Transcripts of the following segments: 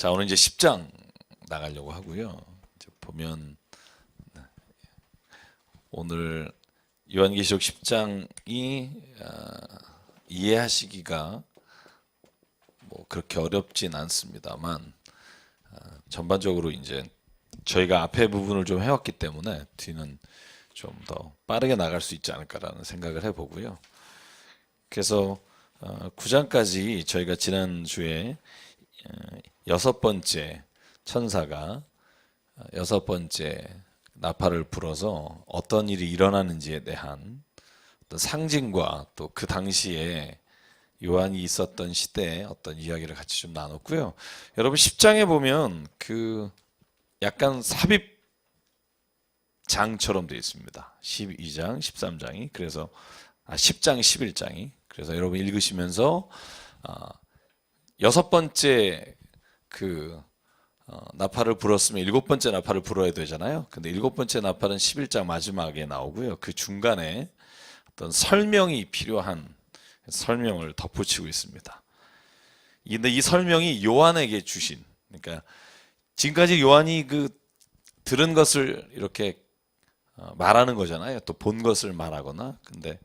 자, 오늘 이제 10장 나가려고 하고요. 이제 보면 오늘 요한계시록 10장이 이해하시기가 뭐 그렇게 어렵진 않습니다만 전반적으로 이제 저희가 앞에 부분을 좀 해왔기 때문에 뒤는 좀 더 빠르게 나갈 수 있지 않을까라는 생각을 해보고요. 그래서 9장까지 저희가 지난주에 여섯 번째 천사가 여섯 번째 나팔을 불어서 어떤 일이 일어나는지에 대한 어떤 상징과 또 그 당시에 요한이 있었던 시대의 어떤 이야기를 같이 좀 나눴고요. 여러분 10장에 보면 그 약간 삽입장처럼 되어 있습니다. 12장, 13장이 그래서 10장, 11장이 그래서 여러분 읽으시면서 여섯 번째 나팔을 불었으면 일곱 번째 나팔을 불어야 되잖아요. 근데 일곱 번째 나팔은 11장 마지막에 나오고요. 그 중간에 어떤 설명이 필요한 설명을 덧붙이고 있습니다. 근데 이 설명이 요한에게 주신, 그러니까 지금까지 요한이 들은 것을 이렇게 말하는 거잖아요. 또 본 것을 말하거나. 근데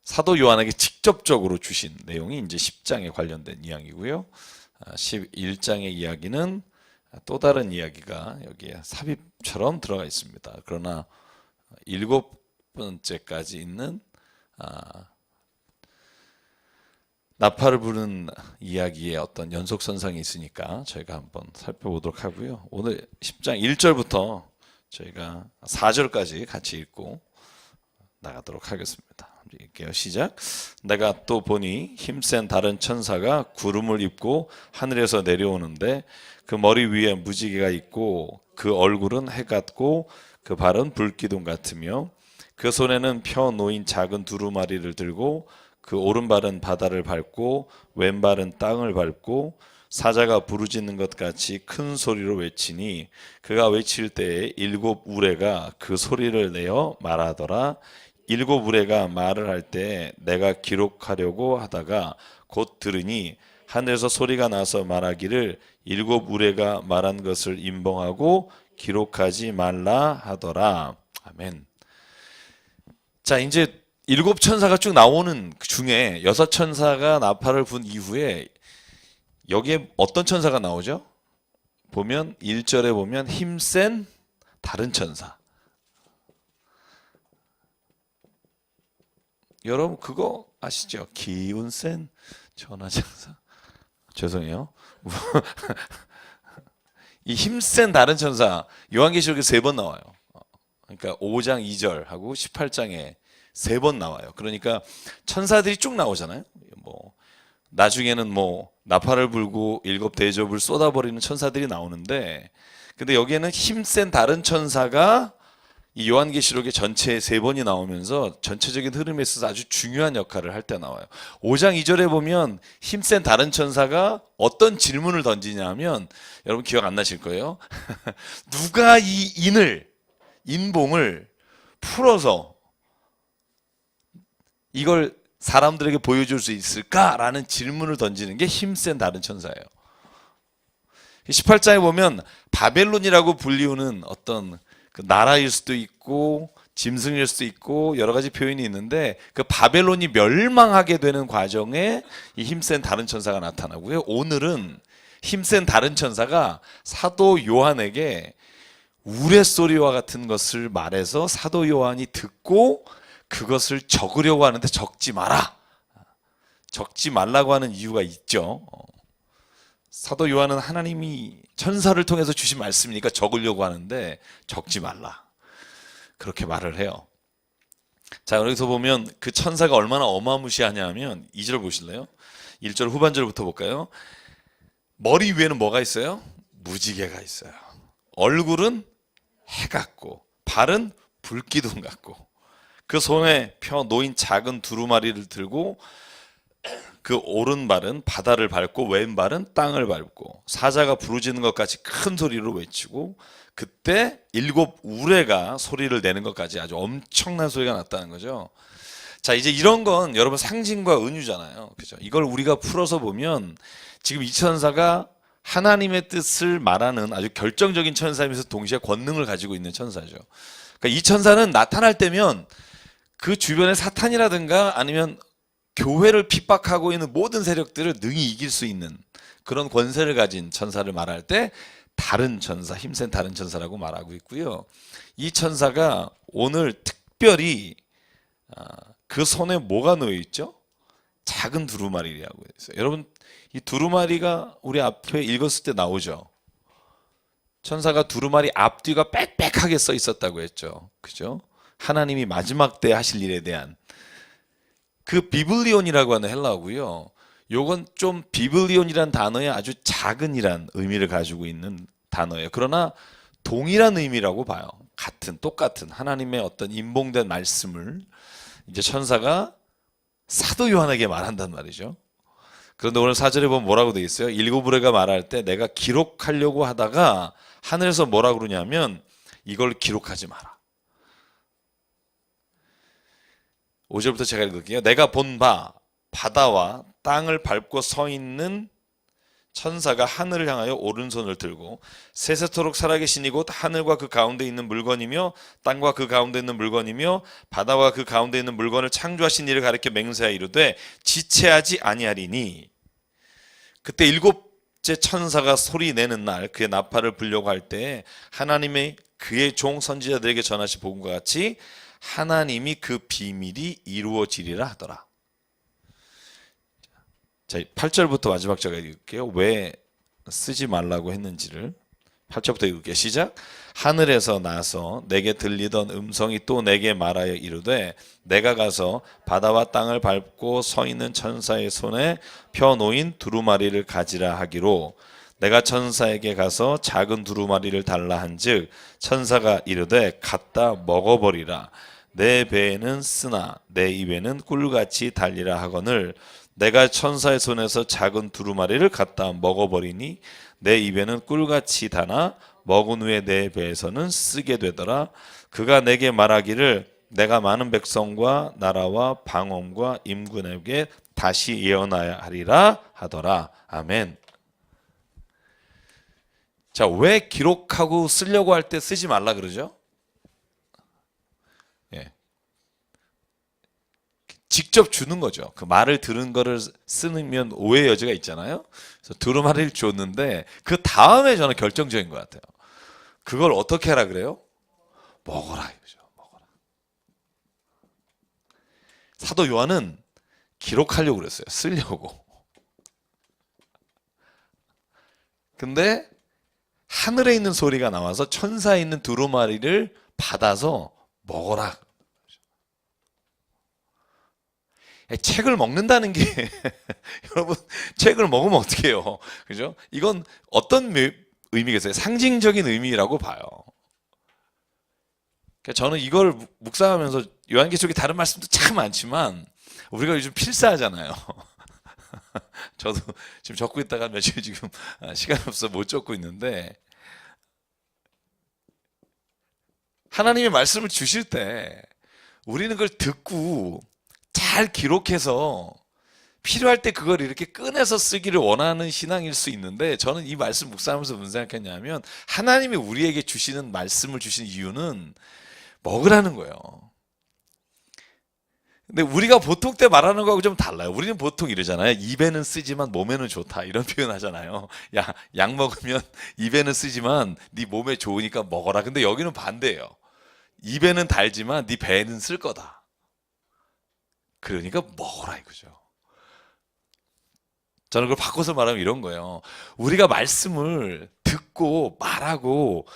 사도 요한에게 직접적으로 주신 내용이 이제 10장에 관련된 이야기고요. 11장의 이야기는 또 다른 이야기가 여기에 삽입처럼 들어가 있습니다. 그러나 일곱 번째까지 있는 나팔을 부르는 이야기의 어떤 연속선상이 있으니까 저희가 한번 살펴보도록 하고요. 오늘 10장 1절부터 저희가 4절까지 같이 읽고 나가도록 하겠습니다. 읽게요. 시작. 내가 또 보니 힘센 다른 천사가 구름을 입고 하늘에서 내려오는데 그 머리 위에 무지개가 있고 그 얼굴은 해 같고 그 발은 불기둥 같으며 그 손에는 펴 놓인 작은 두루마리를 들고 그 오른발은 바다를 밟고 왼발은 땅을 밟고 사자가 부르짖는 것 같이 큰 소리로 외치니 그가 외칠 때에 일곱 우레가 그 소리를 내어 말하더라. 일곱 우레가 말을 할 때 내가 기록하려고 하다가 곧 들으니 하늘에서 소리가 나서 말하기를 일곱 우레가 말한 것을 임봉하고 기록하지 말라 하더라. 아멘. 자, 이제 일곱 천사가 쭉 나오는 중에 여섯 천사가 나팔을 분 이후에 여기에 어떤 천사가 나오죠? 보면 1절에 보면 힘센 다른 천사. 여러분 그거 아시죠? 기운 센 천하천사. 죄송해요. 이 힘센 다른 천사 요한계시록에 3번 나와요. 그러니까 5장 2절하고 18장에 3번 나와요. 그러니까 천사들이 쭉 나오잖아요. 뭐 나중에는 뭐 나팔을 불고 일곱 대접을 쏟아버리는 천사들이 나오는데, 근데 여기에는 힘센 다른 천사가 이 요한계시록의 전체에 3번이 나오면서 전체적인 흐름에 있어서 아주 중요한 역할을 할 때 나와요. 5장 2절에 보면 힘센 다른 천사가 어떤 질문을 던지냐 하면 여러분 기억 안 나실 거예요. 누가 이 인봉을 풀어서 이걸 사람들에게 보여줄 수 있을까라는 질문을 던지는 게 힘센 다른 천사예요. 18장에 보면 바벨론이라고 불리우는 어떤 그 나라일 수도 있고 짐승일 수도 있고 여러 가지 표현이 있는데 그 바벨론이 멸망하게 되는 과정에 이 힘센 다른 천사가 나타나고요. 오늘은 힘센 다른 천사가 사도 요한에게 우레소리와 같은 것을 말해서 사도 요한이 듣고 그것을 적으려고 하는데 적지 마라. 적지 말라고 하는 이유가 있죠. 사도 요한은 하나님이 천사를 통해서 주신 말씀이니까 적으려고 하는데 적지 말라. 그렇게 말을 해요. 자, 여기서 보면 그 천사가 얼마나 어마무시하냐 하면 2절 보실래요? 1절 후반절부터 볼까요? 머리 위에는 뭐가 있어요? 무지개가 있어요. 얼굴은 해 같고 발은 불기둥 같고 그 손에 펴 놓인 작은 두루마리를 들고 그 오른발은 바다를 밟고 왼발은 땅을 밟고 사자가 부르짖는 것 같이 큰 소리로 외치고 그때 일곱 우레가 소리를 내는 것까지 아주 엄청난 소리가 났다는 거죠. 자, 이제 이런 건 여러분 상징과 은유잖아요. 그죠? 이걸 우리가 풀어서 보면 지금 이 천사가 하나님의 뜻을 말하는 아주 결정적인 천사이면서 동시에 권능을 가지고 있는 천사죠. 그러니까 이 천사는 나타날 때면 그 주변의 사탄이라든가 아니면 교회를 핍박하고 있는 모든 세력들을 능히 이길 수 있는 그런 권세를 가진 천사를 말할 때 다른 천사, 힘센 다른 천사라고 말하고 있고요. 이 천사가 오늘 특별히 그 손에 뭐가 놓여 있죠? 작은 두루마리라고 있어요. 여러분, 이 두루마리가 우리 앞에 읽었을 때 나오죠. 천사가 두루마리 앞뒤가 빽빽하게 써 있었다고 했죠. 그죠? 하나님이 마지막 때 하실 일에 대한 그 비블리온이라고 하는 헬라어고요. 요건 좀 비블리온이란 단어에 아주 작은이란 의미를 가지고 있는 단어예요. 그러나 동일한 의미라고 봐요. 똑같은 하나님의 어떤 인봉된 말씀을 이제 천사가 사도 요한에게 말한단 말이죠. 그런데 오늘 4절에 보면 뭐라고 되어 있어요? 일곱 의뢰가 말할 때 내가 기록하려고 하다가 하늘에서 뭐라고 그러냐면 이걸 기록하지 마라. 5절부터 제가 읽을게요. 내가 본 바 바다와 땅을 밟고 서 있는 천사가 하늘을 향하여 오른손을 들고 세세토록 살아계신 이곳 하늘과 그 가운데 있는 물건이며 땅과 그 가운데 있는 물건이며 바다와 그 가운데 있는 물건을 창조하신 이를 가리켜 맹세하여 이르되 지체하지 아니하리니. 그때 일곱째 천사가 소리 내는 날 그의 나팔을 불려고 할 때 하나님의 그의 종 선지자들에게 전하신 복음과 같이 하나님이 그 비밀이 이루어지리라 하더라. 자, 8절부터 마지막 절까지 읽을게요. 왜 쓰지 말라고 했는지를 8절부터 읽을게요. 시작. 하늘에서 나서 내게 들리던 음성이 또 내게 말하여 이르되 내가 가서 바다와 땅을 밟고 서 있는 천사의 손에 펴 놓인 두루마리를 가지라 하기로 내가 천사에게 가서 작은 두루마리를 달라 한즉 천사가 이르되 갖다 먹어버리라. 내 배에는 쓰나 내 입에는 꿀같이 달리라 하거늘 내가 천사의 손에서 작은 두루마리를 갖다 먹어버리니 내 입에는 꿀같이 다나 먹은 후에 내 배에서는 쓰게 되더라. 그가 내게 말하기를 내가 많은 백성과 나라와 방언과 임군에게 다시 예언하여 하리라 하더라. 아멘. 자, 왜 기록하고 쓰려고 할 때 쓰지 말라 그러죠? 예. 직접 주는 거죠. 그 말을 들은 거를 쓰면 오해 여지가 있잖아요. 그래서 두루마리를 줬는데 그 다음에 저는 결정적인 것 같아요. 그걸 어떻게 하라 그래요? 먹어라 이거죠. 먹어라. 사도 요한은 기록하려고 그랬어요. 쓰려고. 근데 하늘에 있는 소리가 나와서 천사에 있는 두루마리를 받아서 먹어라. 책을 먹는다는 게 여러분 책을 먹으면 어떻게 해요? 그죠? 이건 어떤 의미겠어요? 상징적인 의미라고 봐요. 그러니까 저는 이걸 묵상하면서 요한계시록에 다른 말씀도 참 많지만 우리가 요즘 필사하잖아요. 저도 지금 적고 있다가 며칠 지금 시간이 없어 못 적고 있는데 하나님의 말씀을 주실 때 우리는 그걸 듣고 잘 기록해서 필요할 때 그걸 이렇게 꺼내서 쓰기를 원하는 신앙일 수 있는데 저는 이 말씀 묵상하면서 무슨 생각했냐면 하나님이 우리에게 주시는 말씀을 주시는 이유는 먹으라는 거예요. 근데 우리가 보통 때 말하는 거하고 좀 달라요. 우리는 보통 이러잖아요. 입에는 쓰지만 몸에는 좋다 이런 표현 하잖아요. 야, 약 먹으면 입에는 쓰지만 네 몸에 좋으니까 먹어라. 근데 여기는 반대예요. 입에는 달지만 네 배에는 쓸 거다. 그러니까 먹어라 이거죠. 저는 그걸 바꿔서 말하면 이런 거예요. 우리가 말씀을 듣고 말하고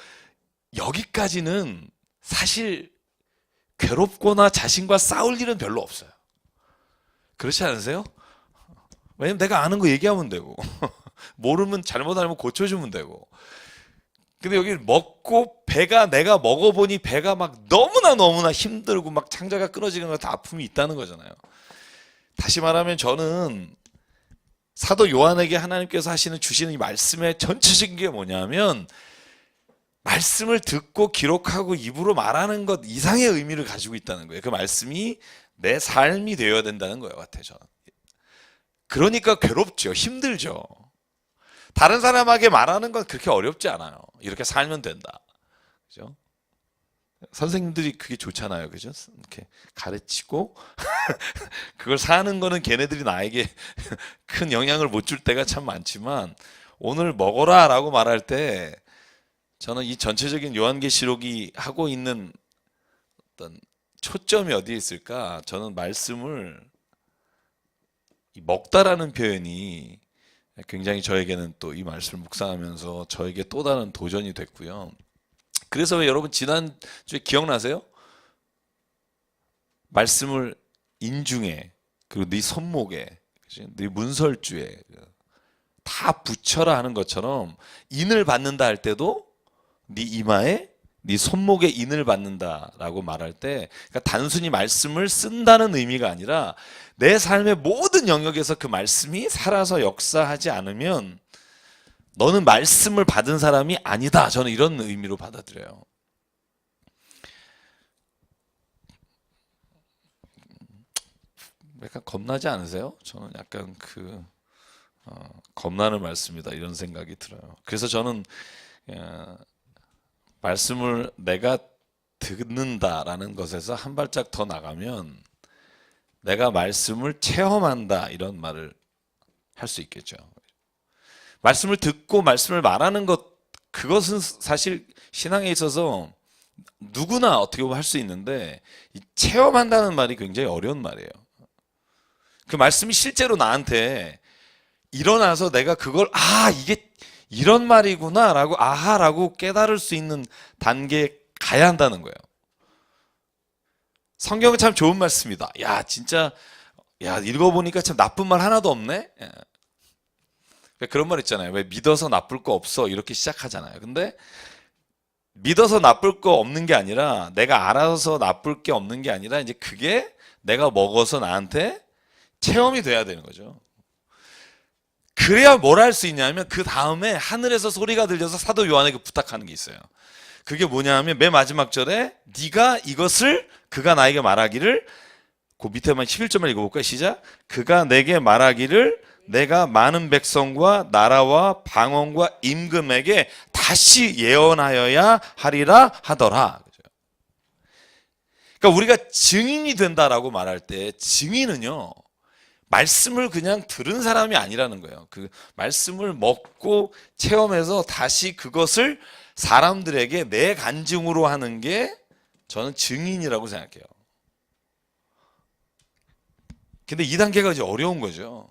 여기까지는 사실 괴롭거나 자신과 싸울 일은 별로 없어요. 그렇지 않으세요? 왜냐면 내가 아는 거 얘기하면 되고 모르면 잘못 알면 고쳐주면 되고. 근데 여기 먹고 배가 내가 먹어보니 배가 막 너무나 힘들고 막 창자가 끊어지는 것 같은 아픔이 있다는 거잖아요. 다시 말하면 저는 사도 요한에게 하나님께서 주시는 이 말씀의 전체적인 게 뭐냐면 말씀을 듣고 기록하고 입으로 말하는 것 이상의 의미를 가지고 있다는 거예요. 그 말씀이 내 삶이 되어야 된다는 거예요, 같아요, 저는. 그러니까 괴롭죠, 힘들죠. 다른 사람에게 말하는 건 그렇게 어렵지 않아요. 이렇게 살면 된다. 그죠? 선생님들이 그게 좋잖아요. 그죠? 이렇게 가르치고 그걸 사는 거는 걔네들이 나에게 큰 영향을 못 줄 때가 참 많지만 오늘 먹어라 라고 말할 때 저는 이 전체적인 요한계시록이 하고 있는 어떤 초점이 어디에 있을까? 저는 말씀을 먹다라는 표현이 굉장히 저에게는 또 이 말씀을 묵상하면서 저에게 또 다른 도전이 됐고요. 그래서 왜 여러분 지난주에 기억나세요? 말씀을 인중에 그리고 네 손목에 네 문설주에 다 붙여라 하는 것처럼 인을 받는다 할 때도 네 이마에 네 손목에 인을 받는다라고 말할 때 그러니까 단순히 말씀을 쓴다는 의미가 아니라 내 삶의 모든 영역에서 그 말씀이 살아서 역사하지 않으면 너는 말씀을 받은 사람이 아니다. 저는 이런 의미로 받아들여요. 약간 겁나지 않으세요? 저는 약간 겁나는 말씀이다 이런 생각이 들어요. 그래서 저는 말씀을 내가 듣는다라는 것에서 한 발짝 더 나가면 내가 말씀을 체험한다 이런 말을 할 수 있겠죠. 말씀을 듣고 말씀을 말하는 것 그것은 사실 신앙에 있어서 누구나 어떻게 보면 할 수 있는데 이 체험한다는 말이 굉장히 어려운 말이에요. 그 말씀이 실제로 나한테 일어나서 내가 그걸 이게 이런 말이구나 라고 아하라고 깨달을 수 있는 단계에 가야 한다는 거예요. 성경은 참 좋은 말씀이다. 야 진짜 읽어보니까 참 나쁜 말 하나도 없네. 그런 말 있잖아요. 왜 믿어서 나쁠 거 없어 이렇게 시작하잖아요. 근데 믿어서 나쁠 거 없는 게 아니라 내가 알아서 나쁠 게 없는 게 아니라 이제 그게 내가 먹어서 나한테 체험이 돼야 되는 거죠. 그래야 뭘 할 수 있냐면 그 다음에 하늘에서 소리가 들려서 사도 요한에게 부탁하는 게 있어요. 그게 뭐냐면 맨 마지막 절에 네가 이것을 그가 나에게 말하기를 그 밑에만 11절만 읽어볼까요? 시작. 그가 내게 말하기를 내가 많은 백성과 나라와 방언과 임금에게 다시 예언하여야 하리라 하더라. 그러니까 우리가 증인이 된다라고 말할 때 증인은요. 말씀을 그냥 들은 사람이 아니라는 거예요. 그 말씀을 먹고 체험해서 다시 그것을 사람들에게 내 간증으로 하는 게 저는 증인이라고 생각해요. 근데 이 단계가 이제 어려운 거죠.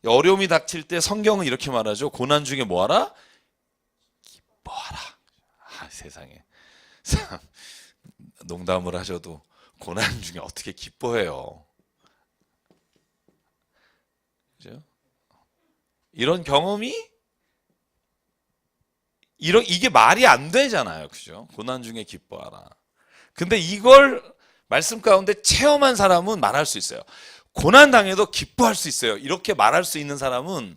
어려움이 닥칠 때 성경은 이렇게 말하죠. 고난 중에 뭐하라? 기뻐하라. 세상에. 농담을 하셔도 고난 중에 어떻게 기뻐해요. 그죠? 이런 경험이 이게 말이 안 되잖아요. 그죠? 고난 중에 기뻐하라. 근데 이걸 말씀 가운데 체험한 사람은 말할 수 있어요. 고난 당해도 기뻐할 수 있어요. 이렇게 말할 수 있는 사람은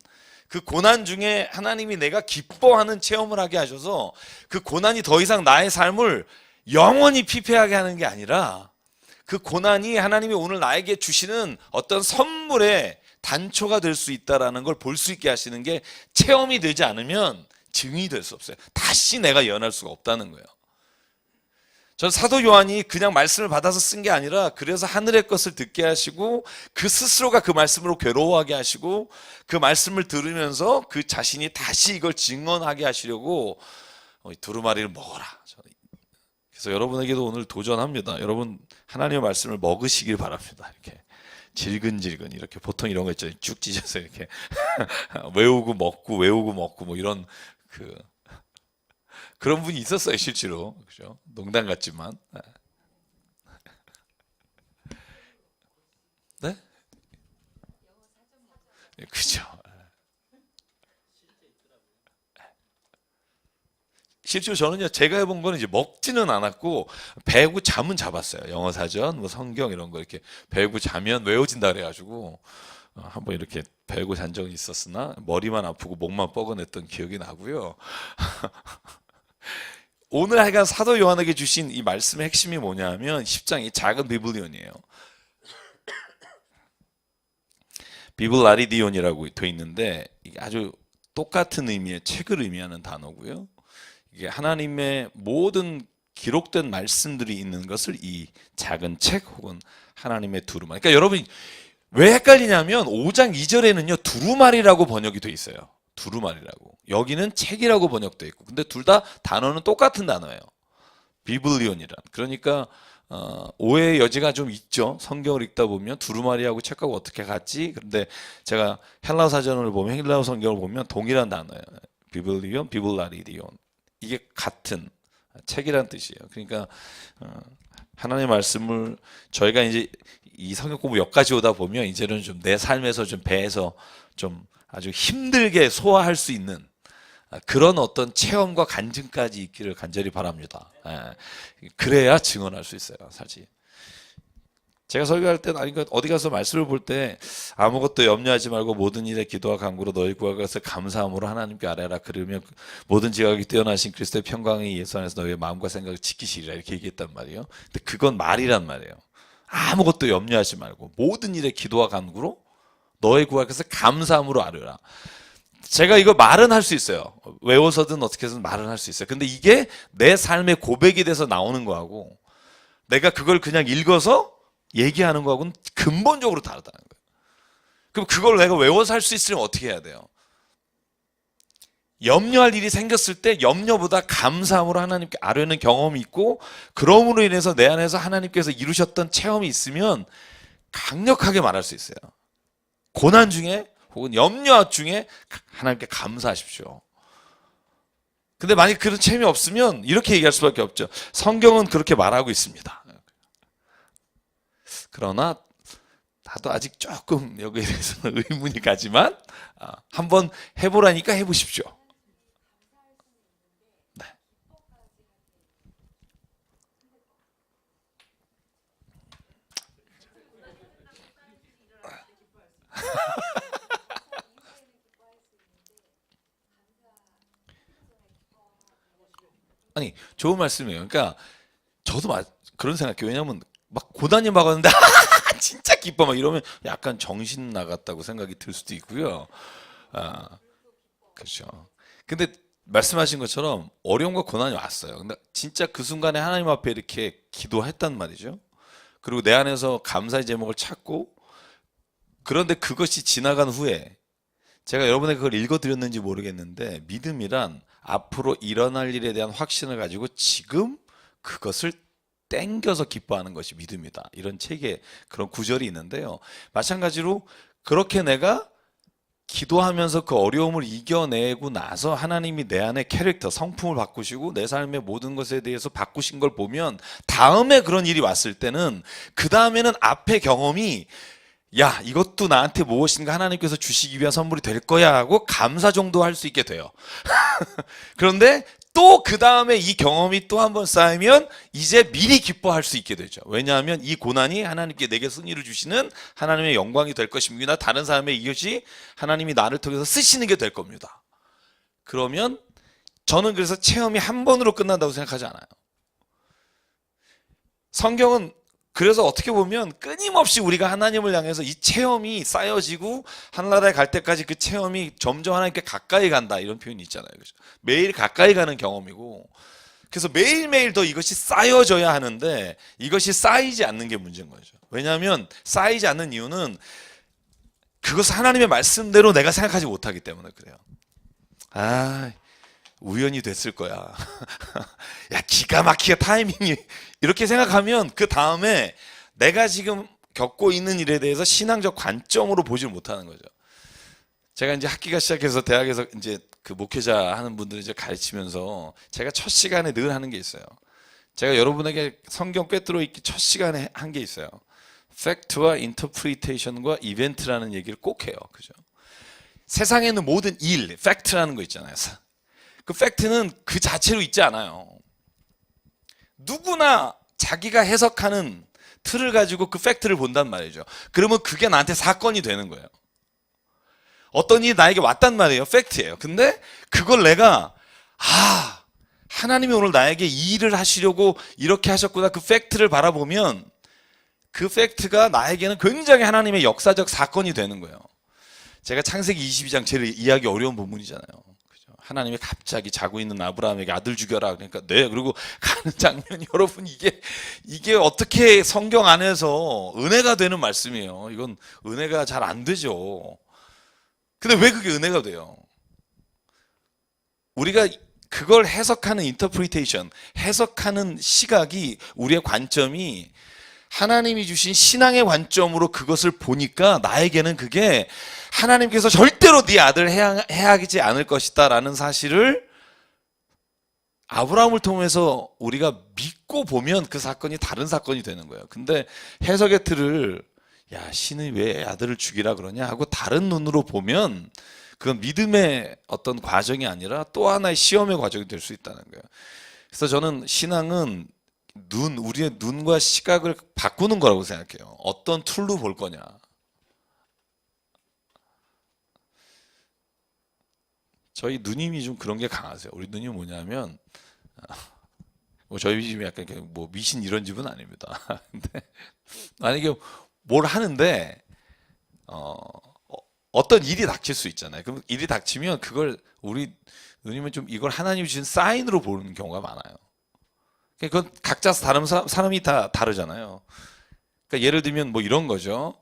그 고난 중에 하나님이 내가 기뻐하는 체험을 하게 하셔서 그 고난이 더 이상 나의 삶을 영원히 피폐하게 하는 게 아니라 그 고난이 하나님이 오늘 나에게 주시는 어떤 선물의 단초가 될 수 있다라는 걸 볼 수 있게 하시는 게 체험이 되지 않으면 증이 될 수 없어요. 다시 내가 예언할 수가 없다는 거예요. 전 사도 요한이 그냥 말씀을 받아서 쓴 게 아니라 그래서 하늘의 것을 듣게 하시고 그 스스로가 그 말씀으로 괴로워하게 하시고 그 말씀을 들으면서 그 자신이 다시 이걸 증언하게 하시려고 두루마리를 먹어라. 그래서 여러분에게도 오늘 도전합니다. 여러분 하나님의 말씀을 먹으시길 바랍니다. 이렇게 질근질근 이렇게 보통 이런 거 있잖아요. 쭉 찢어서 이렇게 외우고 먹고 뭐 이런 그런 분이 있었어요, 실제로. 그죠? 농담 같지만. 네? 그죠. 실제로 저는요, 제가 해본 거는 이제 먹지는 않았고, 배우고 잠은 잡았어요. 영어 사전, 뭐 성경 이런 거 이렇게 배우고 자면 외워진다 그래가지고, 한번 이렇게 배우고 잔 적이 있었으나, 머리만 아프고 목만 뻐근했던 기억이 나고요. 오늘 하여간 사도 요한에게 주신 이 말씀의 핵심이 뭐냐면 10장 이 작은 비블리온이에요. 비블라리디온이라고 돼 있는데 이게 아주 똑같은 의미의 책을 의미하는 단어고요. 이게 하나님의 모든 기록된 말씀들이 있는 것을 이 작은 책 혹은 하나님의 두루마리. 그러니까 여러분 왜 헷갈리냐면 5장 2절에는요 두루마리라고 번역이 돼 있어요. 두루마리라고. 여기는 책이라고 번역돼 있고. 근데 둘 다 단어는 똑같은 단어예요. 비블리온이란. 그러니까 오해의 여지가 좀 있죠. 성경을 읽다 보면 두루마리하고 책하고 어떻게 같지? 그런데 제가 헬라어 사전을 보면 헬라어 성경을 보면 동일한 단어예요. 비블리온, 비블라리디온. 이게 같은 책이란 뜻이에요. 그러니까 하나님의 말씀을 저희가 이제 이 성경 공부 여기까지 오다 보면 이제는 좀 내 삶에서 좀 배에서 좀 아주 힘들게 소화할 수 있는 그런 어떤 체험과 간증까지 있기를 간절히 바랍니다. 그래야 증언할 수 있어요, 사실. 제가 설교할 때는 아니 어디 가서 말씀을 볼 때 아무것도 염려하지 말고 모든 일에 기도와 간구로 너희 구할 것을 감사함으로 하나님께 아뢰라. 그러면 모든 지각이 뛰어나신 그리스도의 평강이 예수 안에서 너희의 마음과 생각을 지키시리라 이렇게 얘기했단 말이에요. 근데 그건 말이란 말이에요. 아무것도 염려하지 말고 모든 일에 기도와 간구로 너희 구할 것을 감사함으로 아뢰라. 제가 이거 말은 할 수 있어요. 외워서든 어떻게 해서든 말은 할 수 있어요. 근데 이게 내 삶의 고백이 돼서 나오는 거하고 내가 그걸 그냥 읽어서 얘기하는 거하고는 근본적으로 다르다는 거예요. 그럼 그걸 내가 외워서 할 수 있으면 어떻게 해야 돼요? 염려할 일이 생겼을 때 염려보다 감사함으로 하나님께 아뢰는 경험이 있고 그러므로 인해서 내 안에서 하나님께서 이루셨던 체험이 있으면 강력하게 말할 수 있어요. 고난 중에 혹은 염려 중에 하나님께 감사하십시오. 근데 만약 그런 체험이 없으면 이렇게 얘기할 수밖에 없죠. 성경은 그렇게 말하고 있습니다. 그러나 나도 아직 조금 여기에 대해서는 의문이 가지만 한번 해보라니까 해보십시오. 네. 아니 좋은 말씀이에요. 그러니까 저도 그런 생각해요. 왜냐하면 막 고난이 막았는데 진짜 기뻐 막 이러면 약간 정신 나갔다고 생각이 들 수도 있고요. 그렇죠. 근데 말씀하신 것처럼 어려움과 고난이 왔어요. 근데 진짜 그 순간에 하나님 앞에 이렇게 기도했단 말이죠. 그리고 내 안에서 감사의 제목을 찾고 그런데 그것이 지나간 후에 제가 여러분에게 그걸 읽어드렸는지 모르겠는데 믿음이란 앞으로 일어날 일에 대한 확신을 가지고 지금 그것을 땡겨서 기뻐하는 것이 믿음이다. 이런 책에 그런 구절이 있는데요. 마찬가지로 그렇게 내가 기도하면서 그 어려움을 이겨내고 나서 하나님이 내 안에 캐릭터, 성품을 바꾸시고 내 삶의 모든 것에 대해서 바꾸신 걸 보면 다음에 그런 일이 왔을 때는 그 다음에는 앞의 경험이 야 이것도 나한테 무엇인가 하나님께서 주시기 위한 선물이 될 거야 하고 감사 정도 할 수 있게 돼요. 그런데 또 그 다음에 이 경험이 또 한 번 쌓이면 이제 미리 기뻐할 수 있게 되죠. 왜냐하면 이 고난이 하나님께 내게 승리를 주시는 하나님의 영광이 될 것입니다. 다른 사람의 이것이 하나님이 나를 통해서 쓰시는 게 될 겁니다. 그러면 저는 그래서 체험이 한 번으로 끝난다고 생각하지 않아요. 성경은 그래서 어떻게 보면 끊임없이 우리가 하나님을 향해서 이 체험이 쌓여지고 하늘나라에 갈 때까지 그 체험이 점점 하나님께 가까이 간다 이런 표현이 있잖아요. 그죠? 매일 가까이 가는 경험이고 그래서 매일매일 더 이것이 쌓여져야 하는데 이것이 쌓이지 않는 게 문제인 거죠. 왜냐하면 쌓이지 않는 이유는 그것을 하나님의 말씀대로 내가 생각하지 못하기 때문에 그래요. 우연히 됐을 거야. 야, 기가 막히게 타이밍이 이렇게 생각하면 그 다음에 내가 지금 겪고 있는 일에 대해서 신앙적 관점으로 보질 못하는 거죠. 제가 이제 학기가 시작해서 대학에서 이제 그 목회자 하는 분들을 이제 가르치면서 제가 첫 시간에 늘 하는 게 있어요. 제가 여러분에게 성경 꿰뚫어 읽기 첫 시간에 한 게 있어요. 팩트와 인터프리테이션과 이벤트라는 얘기를 꼭 해요. 그죠? 세상에 있는 모든 일, 팩트라는 거 있잖아요. 그 팩트는 그 자체로 있지 않아요. 누구나 자기가 해석하는 틀을 가지고 그 팩트를 본단 말이죠. 그러면 그게 나한테 사건이 되는 거예요. 어떤 일이 나에게 왔단 말이에요. 팩트예요. 근데 그걸 내가 하나님이 오늘 나에게 이 일을 하시려고 이렇게 하셨구나. 그 팩트를 바라보면 그 팩트가 나에게는 굉장히 하나님의 역사적 사건이 되는 거예요. 제가 창세기 22장 제일 이해하기 어려운 부분이잖아요. 그죠? 하나님이 갑자기 자고 있는 아브라함에게 아들 죽여라. 그러니까 네. 그리고 가는 장면 여러분 이게 어떻게 성경 안에서 은혜가 되는 말씀이에요. 이건 은혜가 잘 안 되죠. 근데 왜 그게 은혜가 돼요? 우리가 그걸 해석하는 인터프리테이션, 해석하는 시각이 우리의 관점이 하나님이 주신 신앙의 관점으로 그것을 보니까 나에게는 그게 하나님께서 절대로 네 아들 해하지 않을 것이다 라는 사실을 아브라함을 통해서 우리가 믿고 보면 그 사건이 다른 사건이 되는 거예요. 근데 해석의 틀을 야 신이 왜 아들을 죽이라 그러냐 하고 다른 눈으로 보면 그건 믿음의 어떤 과정이 아니라 또 하나의 시험의 과정이 될 수 있다는 거예요. 그래서 저는 신앙은 우리의 눈과 시각을 바꾸는 거라고 생각해요. 어떤 툴로 볼 거냐. 저희 누님이 좀 그런 게 강하세요. 우리 누님이 뭐냐면 저희 집이 약간 뭐 미신 이런 집은 아닙니다. 근데 만약에 뭘 하는데 어떤 일이 닥칠 수 있잖아요. 그럼 일이 닥치면 그걸 우리 누님은 좀 이걸 하나님이 주신 사인으로 보는 경우가 많아요. 그건 각자 다른 사람이 다 다르잖아요. 그러니까 예를 들면 뭐 이런 거죠.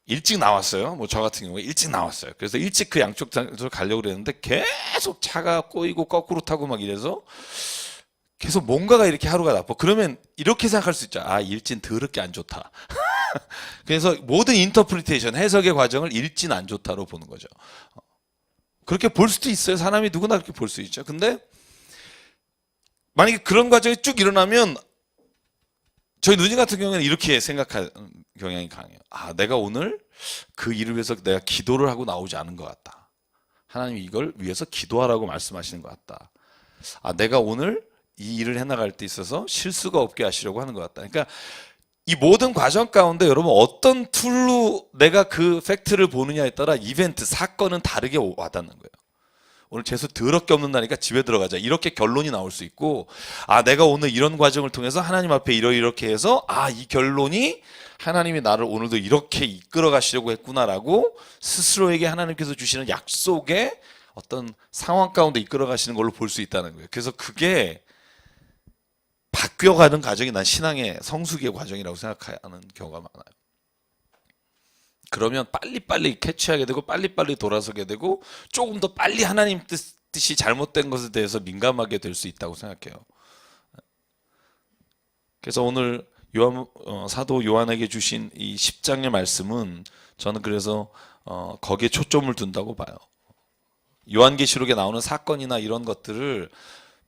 일찍 나왔어요. 뭐 저 같은 경우에 일찍 나왔어요. 그래서 일찍 그 양쪽 장소로 가려고 그랬는데 계속 차가 꼬이고 거꾸로 타고 막 이래서 계속 뭔가가 이렇게 하루가 나빠. 그러면 이렇게 생각할 수 있죠. 아, 일진 더럽게 안 좋다. 그래서 모든 인터프리테이션, 해석의 과정을 일진 안 좋다로 보는 거죠. 그렇게 볼 수도 있어요. 사람이 누구나 그렇게 볼 수 있죠. 근데 만약에 그런 과정이 쭉 일어나면 저희 누님 같은 경우에는 이렇게 생각하는 경향이 강해요. 아, 내가 오늘 그 일을 위해서 내가 기도를 하고 나오지 않은 것 같다. 하나님이 이걸 위해서 기도하라고 말씀하시는 것 같다. 아, 내가 오늘 이 일을 해나갈 때 있어서 실수가 없게 하시려고 하는 것 같다. 그러니까 이 모든 과정 가운데 여러분 어떤 툴로 내가 그 팩트를 보느냐에 따라 이벤트, 사건은 다르게 와닿는 거예요. 오늘 재수 더럽게 없는 날이니까 집에 들어가자. 이렇게 결론이 나올 수 있고, 아, 내가 오늘 이런 과정을 통해서 하나님 앞에 이렇게 해서, 아, 이 결론이 하나님이 나를 오늘도 이렇게 이끌어 가시려고 했구나라고 스스로에게 하나님께서 주시는 약속의 어떤 상황 가운데 이끌어 가시는 걸로 볼 수 있다는 거예요. 그래서 그게 바뀌어가는 과정이 난 신앙의 성숙의 과정이라고 생각하는 경우가 많아요. 그러면 빨리빨리 캐치하게 되고 빨리빨리 돌아서게 되고 조금 더 빨리 하나님 뜻이 잘못된 것에 대해서 민감하게 될 수 있다고 생각해요. 그래서 오늘 사도 요한에게 주신 이 10장의 말씀은 저는 그래서 거기에 초점을 둔다고 봐요. 요한계시록에 나오는 사건이나 이런 것들을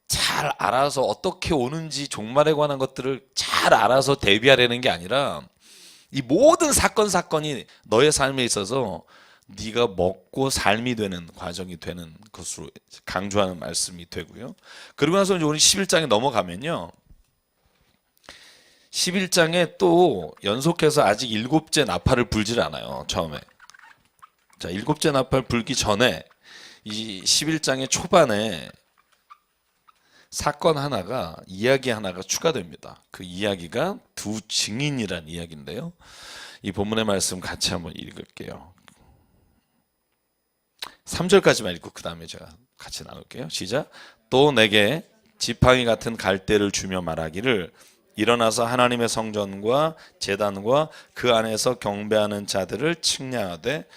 잘 알아서 어떻게 오는지 종말에 관한 것들을 잘 알아서 대비하려는 게 아니라 이 모든 사건이 너의 삶에 있어서 네가 먹고 삶이 되는 과정이 되는 것으로 강조하는 말씀이 되고요. 그리고 나서 이제 우리 11장에 넘어가면요. 11장에 또 연속해서 아직 7째 나팔을 불질 않아요. 처음에. 자, 7째 나팔 불기 전에 이 11장의 초반에 사건 하나가, 이야기 하나가 추가됩니다. 그 이야기가 두 증인이란 이야기인데요. 이 본문의 말씀 같이 한번 읽을게요. 3절까지만 읽고 그 다음에 제가 같이 나눌게요. 시작. 또 내게 지팡이 같은 갈대를 주며 말하기를 일어나서 하나님의 성전과 제단과 그 안에서 경배하는 자들을 측량하되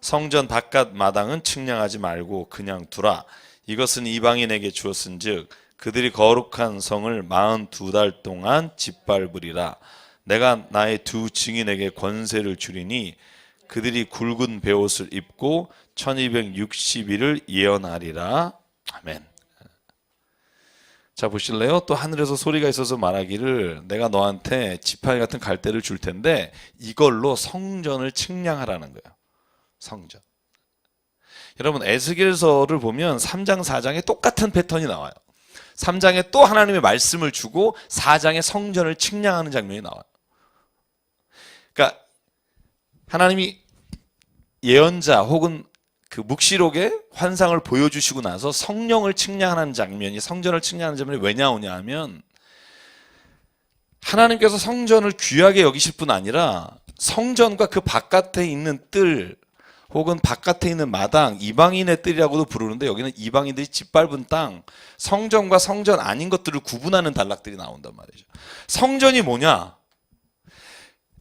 성전 바깥 마당은 측량하지 말고 그냥 두라. 이것은 이방인에게 주었은즉 그들이 거룩한 성을 42달 동안 짓밟으리라. 내가 나의 두 증인에게 권세를 주리니 그들이 굵은 베옷을 입고 1260일을 예언하리라. 아멘. 자, 보실래요? 또 하늘에서 소리가 있어서 말하기를 내가 너한테 지팡이 같은 갈대를 줄 텐데 이걸로 성전을 측량하라는 거예요. 성전. 여러분 에스겔서를 보면 3장 4장에 똑같은 패턴이 나와요. 3장에 또 하나님의 말씀을 주고 4장에 성전을 측량하는 장면이 나와요. 그러니까 하나님이 예언자 혹은 그 묵시록의 환상을 보여주시고 나서 성령을 측량하는 장면이, 성전을 측량하는 장면이 왜 나오냐 하면 하나님께서 성전을 귀하게 여기실 뿐 아니라 성전과 그 바깥에 있는 뜰 혹은 바깥에 있는 마당, 이방인의 뜰이라고도 부르는데 여기는 이방인들이 짓밟은 땅, 성전과 성전 아닌 것들을 구분하는 단락들이 나온단 말이죠. 성전이 뭐냐?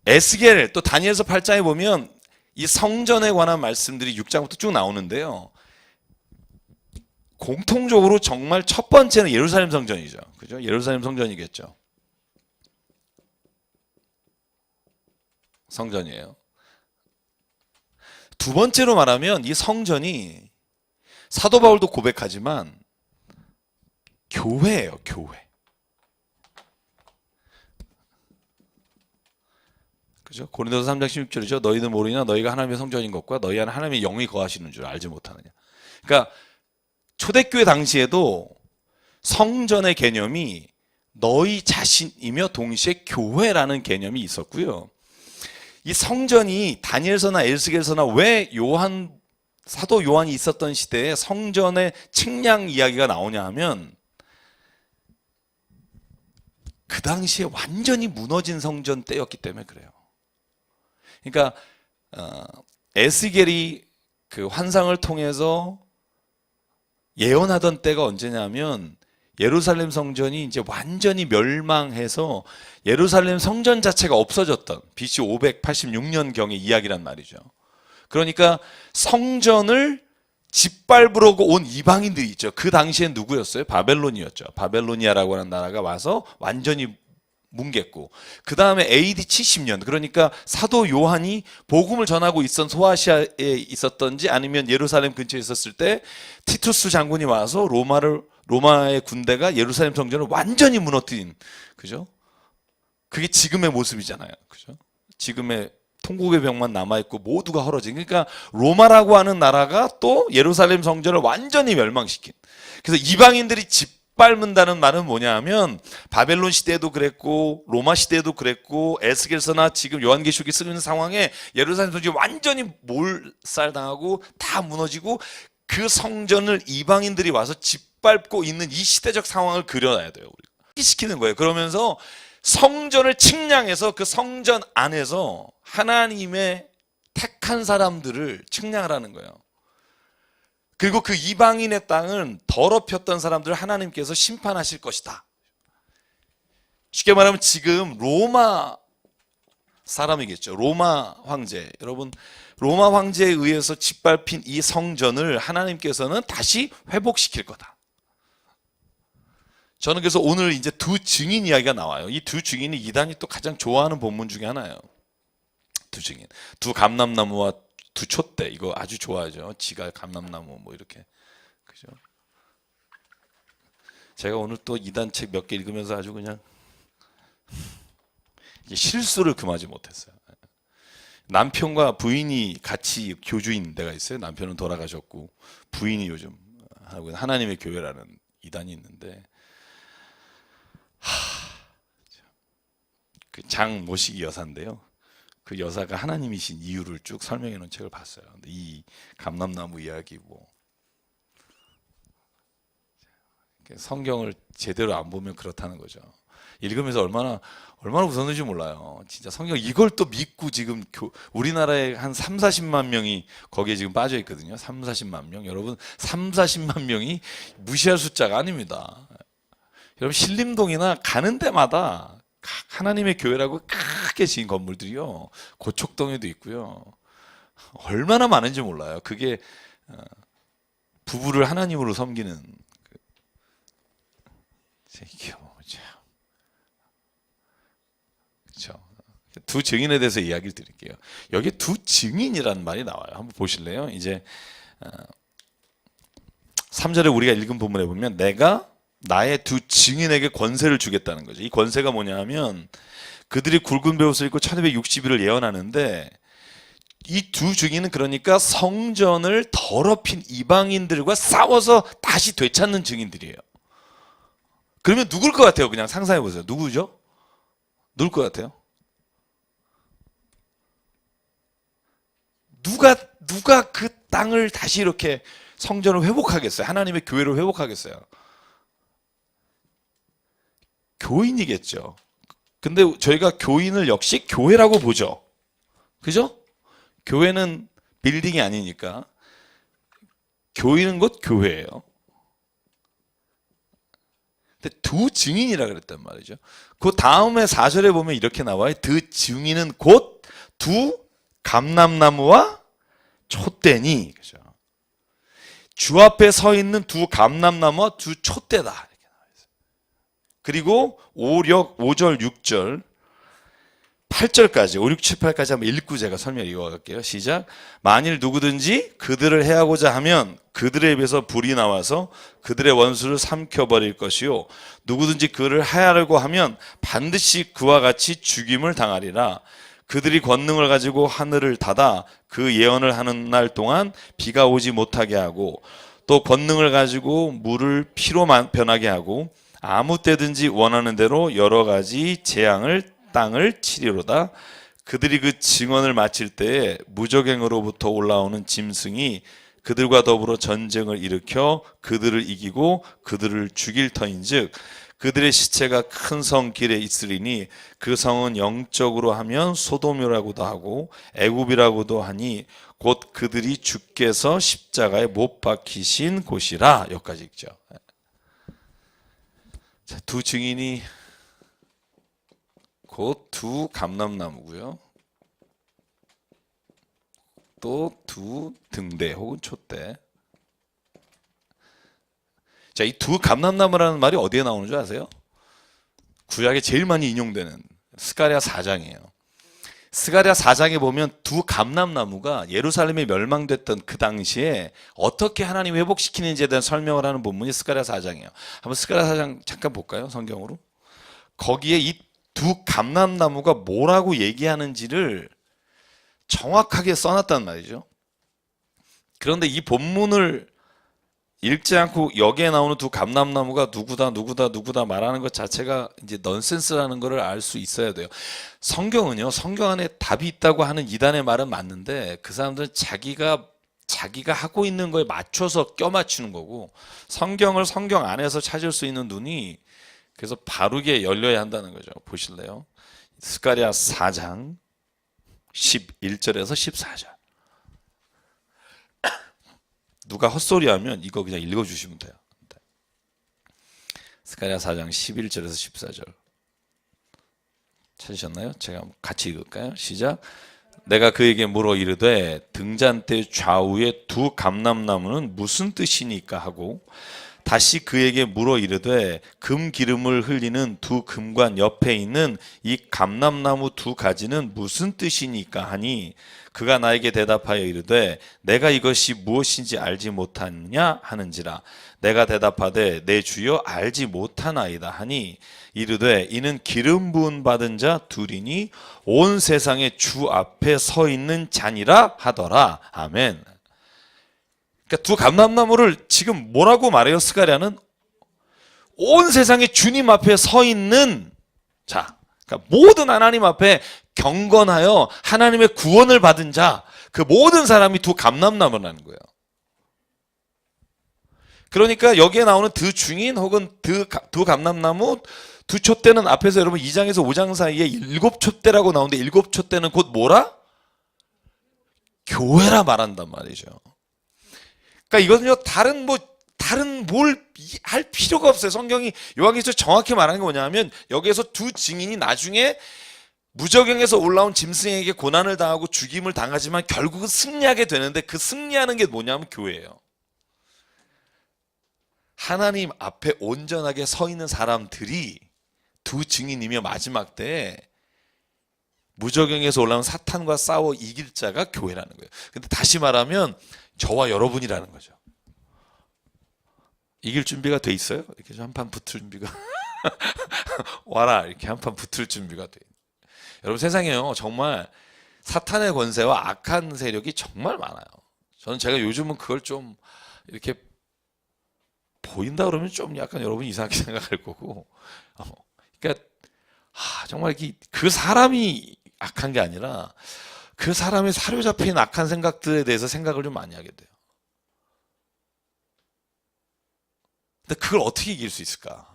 에스겔 또 다니엘서 8장에 보면 이 성전에 관한 말씀들이 6장부터 쭉 나오는데요. 공통적으로 정말 첫 번째는 예루살렘 성전이죠. 그죠? 예루살렘 성전이겠죠. 성전이에요. 두 번째로 말하면 이 성전이 사도 바울도 고백하지만 교회예요, 교회. 그죠? 고린도서 3장 16절이죠. 너희는 모르냐 너희가 하나님의 성전인 것과 너희 안에 하나님의 영이 거하시는 줄 알지 못하느냐. 그러니까 초대교회 당시에도 성전의 개념이 너희 자신이며 동시에 교회라는 개념이 있었고요. 이 성전이 다니엘서나 에스겔서나 왜 사도 요한이 있었던 시대에 성전의 측량 이야기가 나오냐 하면 그 당시에 완전히 무너진 성전 때였기 때문에 그래요. 그러니까 에스겔이 그 환상을 통해서 예언하던 때가 언제냐면 예루살렘 성전이 이제 완전히 멸망해서 예루살렘 성전 자체가 없어졌던 BC 586년경의 이야기란 말이죠. 그러니까 성전을 짓밟으러 온 이방인들이 있죠. 그 당시엔 누구였어요? 바벨론이었죠. 바벨로니아라고 하는 나라가 와서 완전히 뭉갰고 그 다음에 AD 70년 그러니까 사도 요한이 복음을 전하고 있던 소아시아에 있었던지 아니면 예루살렘 근처에 있었을 때 티투스 장군이 와서 로마의 군대가 예루살렘 성전을 완전히 무너뜨린 그죠? 그게 지금의 모습이잖아요. 그죠? 지금의 통곡의 벽만 남아있고 모두가 헐어진 그러니까 로마라고 하는 나라가 또 예루살렘 성전을 완전히 멸망시킨 그래서 이방인들이 짓밟는다는 말은 뭐냐 하면 바벨론 시대에도 그랬고 로마 시대에도 그랬고 에스겔서나 지금 요한계시록이 쓰고 있는 상황에 예루살렘 성전이 완전히 몰살당하고 다 무너지고 그 성전을 이방인들이 와서 짓밟고 있는 이 시대적 상황을 그려놔야 돼요. 우리가 시키는 거예요. 그러면서 성전을 측량해서 그 성전 안에서 하나님의 택한 사람들을 측량을 하는 거예요. 그리고 그 이방인의 땅은 더럽혔던 사람들을 하나님께서 심판하실 것이다. 쉽게 말하면 지금 로마 사람이겠죠. 로마 황제. 여러분 로마 황제에 의해서 짓밟힌 이 성전을 하나님께서는 다시 회복시킬 거다. 저는 그래서 오늘 이제 두 증인 이야기가 나와요. 이 두 증인이 이단이 또 가장 좋아하는 본문 중에 하나예요. 두 증인. 두 감람나무와 두 촛대. 이거 아주 좋아하죠. 지가 감람나무 뭐 이렇게. 그죠? 제가 오늘 또 이단 책 몇 개 읽으면서 아주 그냥 실수를 금하지 못했어요. 남편과 부인이 같이 교주인 데가 있어요. 남편은 돌아가셨고 부인이 요즘 하고 있는 하나님의 교회라는 이단이 있는데 그 장모시기 여사인데요. 그 여사가 하나님이신 이유를 쭉 설명해 놓은 책을 봤어요. 근데 이 감람나무 이야기 뭐 성경을 제대로 안 보면 그렇다는 거죠. 읽으면서 얼마나 웃었는지 몰라요. 진짜 성경 이걸 또 믿고 지금 우리나라에 한 3, 40만 명이 거기에 지금 빠져 있거든요. 3, 40만 명. 여러분 3, 40만 명이 무시할 숫자가 아닙니다. 여러분 신림동이나 가는 데마다 하나님의 교회라고 크게 지은 건물들이요. 고척동에도 있고요. 얼마나 많은지 몰라요. 그게 부부를 하나님으로 섬기는 그렇죠. 두 증인에 대해서 이야기를 드릴게요. 여기 두 증인이라는 말이 나와요. 한번 보실래요? 이제 3절에 우리가 읽은 본문에 보면 내가 나의 두 증인에게 권세를 주겠다는 거죠. 이 권세가 뭐냐 하면 그들이 굵은 베옷을 입고 1260일을 예언하는데 이 두 증인은 그러니까 성전을 더럽힌 이방인들과 싸워서 다시 되찾는 증인들이에요. 그러면 누굴 것 같아요? 그냥 상상해 보세요. 누구죠? 누굴 것 같아요? 누가 그 땅을 다시 이렇게 성전을 회복하겠어요? 하나님의 교회를 회복하겠어요? 교인이겠죠. 근데 저희가 교인을 역시 교회라고 보죠. 그죠? 교회는 빌딩이 아니니까. 교회는 곧 교회예요. 근데 두 증인이라 그랬단 말이죠. 그 다음에 4절에 보면 이렇게 나와요. 그 증인은 곧 두 감람나무와 촛대니. 그죠? 주 앞에 서 있는 두 감람나무와 두 촛대다. 이렇게 나와 있어요. 그리고 5절, 6절, 8절까지 5, 6, 7, 8까지 한번 읽고 제가 설명 이어갈게요. 시작. 만일 누구든지 그들을 해하고자 하면 그들의 입에서 불이 나와서 그들의 원수를 삼켜버릴 것이요 누구든지 그를 해하려고 하면 반드시 그와 같이 죽임을 당하리라. 그들이 권능을 가지고 하늘을 닫아 그 예언을 하는 날 동안 비가 오지 못하게 하고 또 권능을 가지고 물을 피로 변하게 하고 아무 때든지 원하는 대로 여러 가지 재앙을 땅을 치리로다. 그들이 그 증언을 마칠 때에 무적행으로부터 올라오는 짐승이 그들과 더불어 전쟁을 일으켜 그들을 이기고 그들을 죽일 터인즉 그들의 시체가 큰 성 길에 있으리니 그 성은 영적으로 하면 소돔이라고도 하고 애굽이라고도 하니 곧 그들이 주께서 십자가에 못 박히신 곳이라. 여기까지 읽죠. 자, 두 증인이 곧 두 감람나무고요. 또 두 등대 혹은 촛대. 자, 이 두 감람나무라는 말이 어디에 나오는 줄 아세요? 구약에 제일 많이 인용되는 스가랴 4장이에요. 스가랴 4장에 보면 두 감람나무가 예루살렘이 멸망됐던 그 당시에 어떻게 하나님이 회복시키는지에 대한 설명을 하는 본문이 스가랴 4장이에요. 한번 스가랴 4장 잠깐 볼까요? 성경으로. 거기에 이 두 감람나무가 뭐라고 얘기하는지를 정확하게 써놨단 말이죠. 그런데 이 본문을 읽지 않고 여기에 나오는 두 감람나무가 누구다 말하는 것 자체가 이제 넌센스라는 것을 알 수 있어야 돼요. 성경은요, 성경 안에 답이 있다고 하는 이단의 말은 맞는데 그 사람들은 자기가 하고 있는 거에 맞춰서 껴맞추는 거고 성경을 성경 안에서 찾을 수 있는 눈이 그래서 바르게 열려야 한다는 거죠. 보실래요? 스가랴 4장 11절에서 14절. 누가 헛소리하면 이거 그냥 읽어주시면 돼요. 스가랴 4장 11절에서 14절. 찾으셨나요? 제가 같이 읽을까요? 시작. 내가 그에게 물어 이르되 등잔대 좌우에 두 감람나무는 무슨 뜻이니까 하고 다시 그에게 물어 이르되 금 기름을 흘리는 두 금관 옆에 있는 이 감람나무 두 가지는 무슨 뜻이니까 하니 그가 나에게 대답하여 이르되 내가 이것이 무엇인지 알지 못하느냐 하는지라. 내가 대답하되 내 주여 알지 못하나이다 하니 이르되 이는 기름 부은 받은 자 둘이니 온 세상의 주 앞에 서 있는 자니라 하더라. 아멘. 그러니까 두 감람나무를 지금 뭐라고 말해요? 스가랴는 온 세상의 주님 앞에 서 있는 자, 그러니까 모든 하나님 앞에 경건하여 하나님의 구원을 받은 자, 그 모든 사람이 두 감람나무라는 거예요. 그러니까 여기에 나오는 두 증인 혹은 두 감람나무, 두 촛대는 앞에서 여러분 2장에서 5장 사이에 7촛대라고 나오는데 7촛대는 곧 뭐라? 교회라 말한단 말이죠. 그러니까 이거는요, 다른 뭘 할 필요가 없어요. 성경이 요한계시록 정확히 말하는 게 뭐냐면 여기에서 두 증인이 나중에 무적행에서 올라온 짐승에게 고난을 당하고 죽임을 당하지만 결국은 승리하게 되는데 그 승리하는 게 뭐냐면 교회예요. 하나님 앞에 온전하게 서 있는 사람들이 두 증인이며 마지막 때에 무적행에서 올라온 사탄과 싸워 이길 자가 교회라는 거예요. 근데 다시 말하면 저와 여러분이라는 거죠. 이길 준비가 돼 있어요? 이렇게 한판 붙을 준비가 와라 이렇게 한판 붙을 준비가 돼. 여러분 세상에요 정말 사탄의 권세와 악한 세력이 정말 많아요. 저는 제가 요즘은 그걸 좀 이렇게 보인다 그러면 좀 약간 여러분 이상하게 생각할 거고, 그러니까 정말 그 사람이 악한 게 아니라 그 사람의 사로잡힌 악한 생각들에 대해서 생각을 좀 많이 하게 돼요. 근데 그걸 어떻게 이길 수 있을까?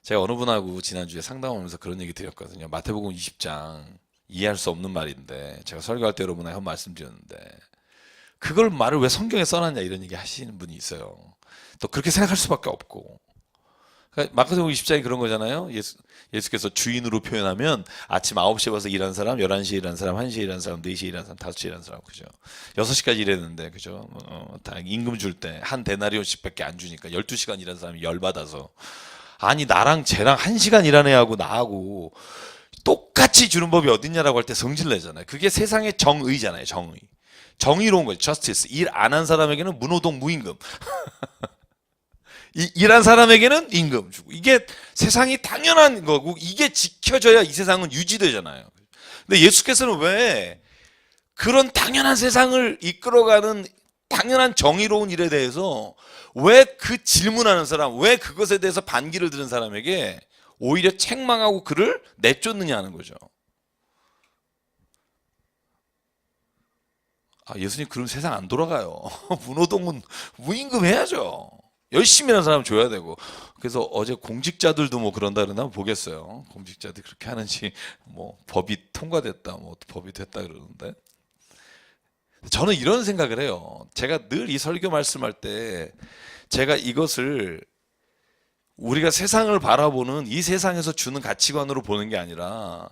제가 어느 분하고 지난주에 상담하면서 그런 얘기 드렸거든요. 마태복음 20장 이해할 수 없는 말인데 제가 설교할 때 여러분에게 한 말씀 드렸는데 그걸 말을 왜 성경에 써놨냐 이런 얘기 하시는 분이 있어요. 또 그렇게 생각할 수밖에 없고 그러니까 마태복음 20장이 그런 거잖아요. 예수께서 주인으로 표현하면 아침 9시에 와서 일하는 사람, 11시에 일하는 사람, 1시에 일하는 사람, 4시에 일하는 사람, 5시에 일하는 사람, 그죠? 6시까지 일했는데, 그죠? 다 임금 줄 때 한 데나리온씩 밖에 안 주니까 12시간 일하는 사람이 열받아서 아니 나랑 쟤랑 1시간 일하는 애하고 나하고 똑같이 주는 법이 어딨냐라고 할 때 성질 내잖아요. 그게 세상의 정의잖아요. 정의. 정의로운 거죠. justice. 일 안 한 사람에게는 무노동 무임금. 일한 사람에게는 임금 주고. 이게 세상이 당연한 거고 이게 지켜져야 이 세상은 유지되잖아요. 근데 예수께서는 왜 그런 당연한 세상을 이끌어가는 당연한 정의로운 일에 대해서 왜 그 질문하는 사람, 왜 그것에 대해서 반기를 드는 사람에게 오히려 책망하고 그를 내쫓느냐 하는 거죠. 예수님 그럼 세상 안 돌아가요. 무노동은 무임금 해야죠. 열심히 하는 사람 줘야 되고. 그래서 어제 공직자들도 뭐 그런다 그러나 보겠어요. 공직자들이 그렇게 하는지 뭐 법이 통과됐다 뭐 법이 됐다 그러는데 저는 이런 생각을 해요. 제가 늘 이 설교 말씀할 때 제가 이것을 우리가 세상을 바라보는 이 세상에서 주는 가치관으로 보는 게 아니라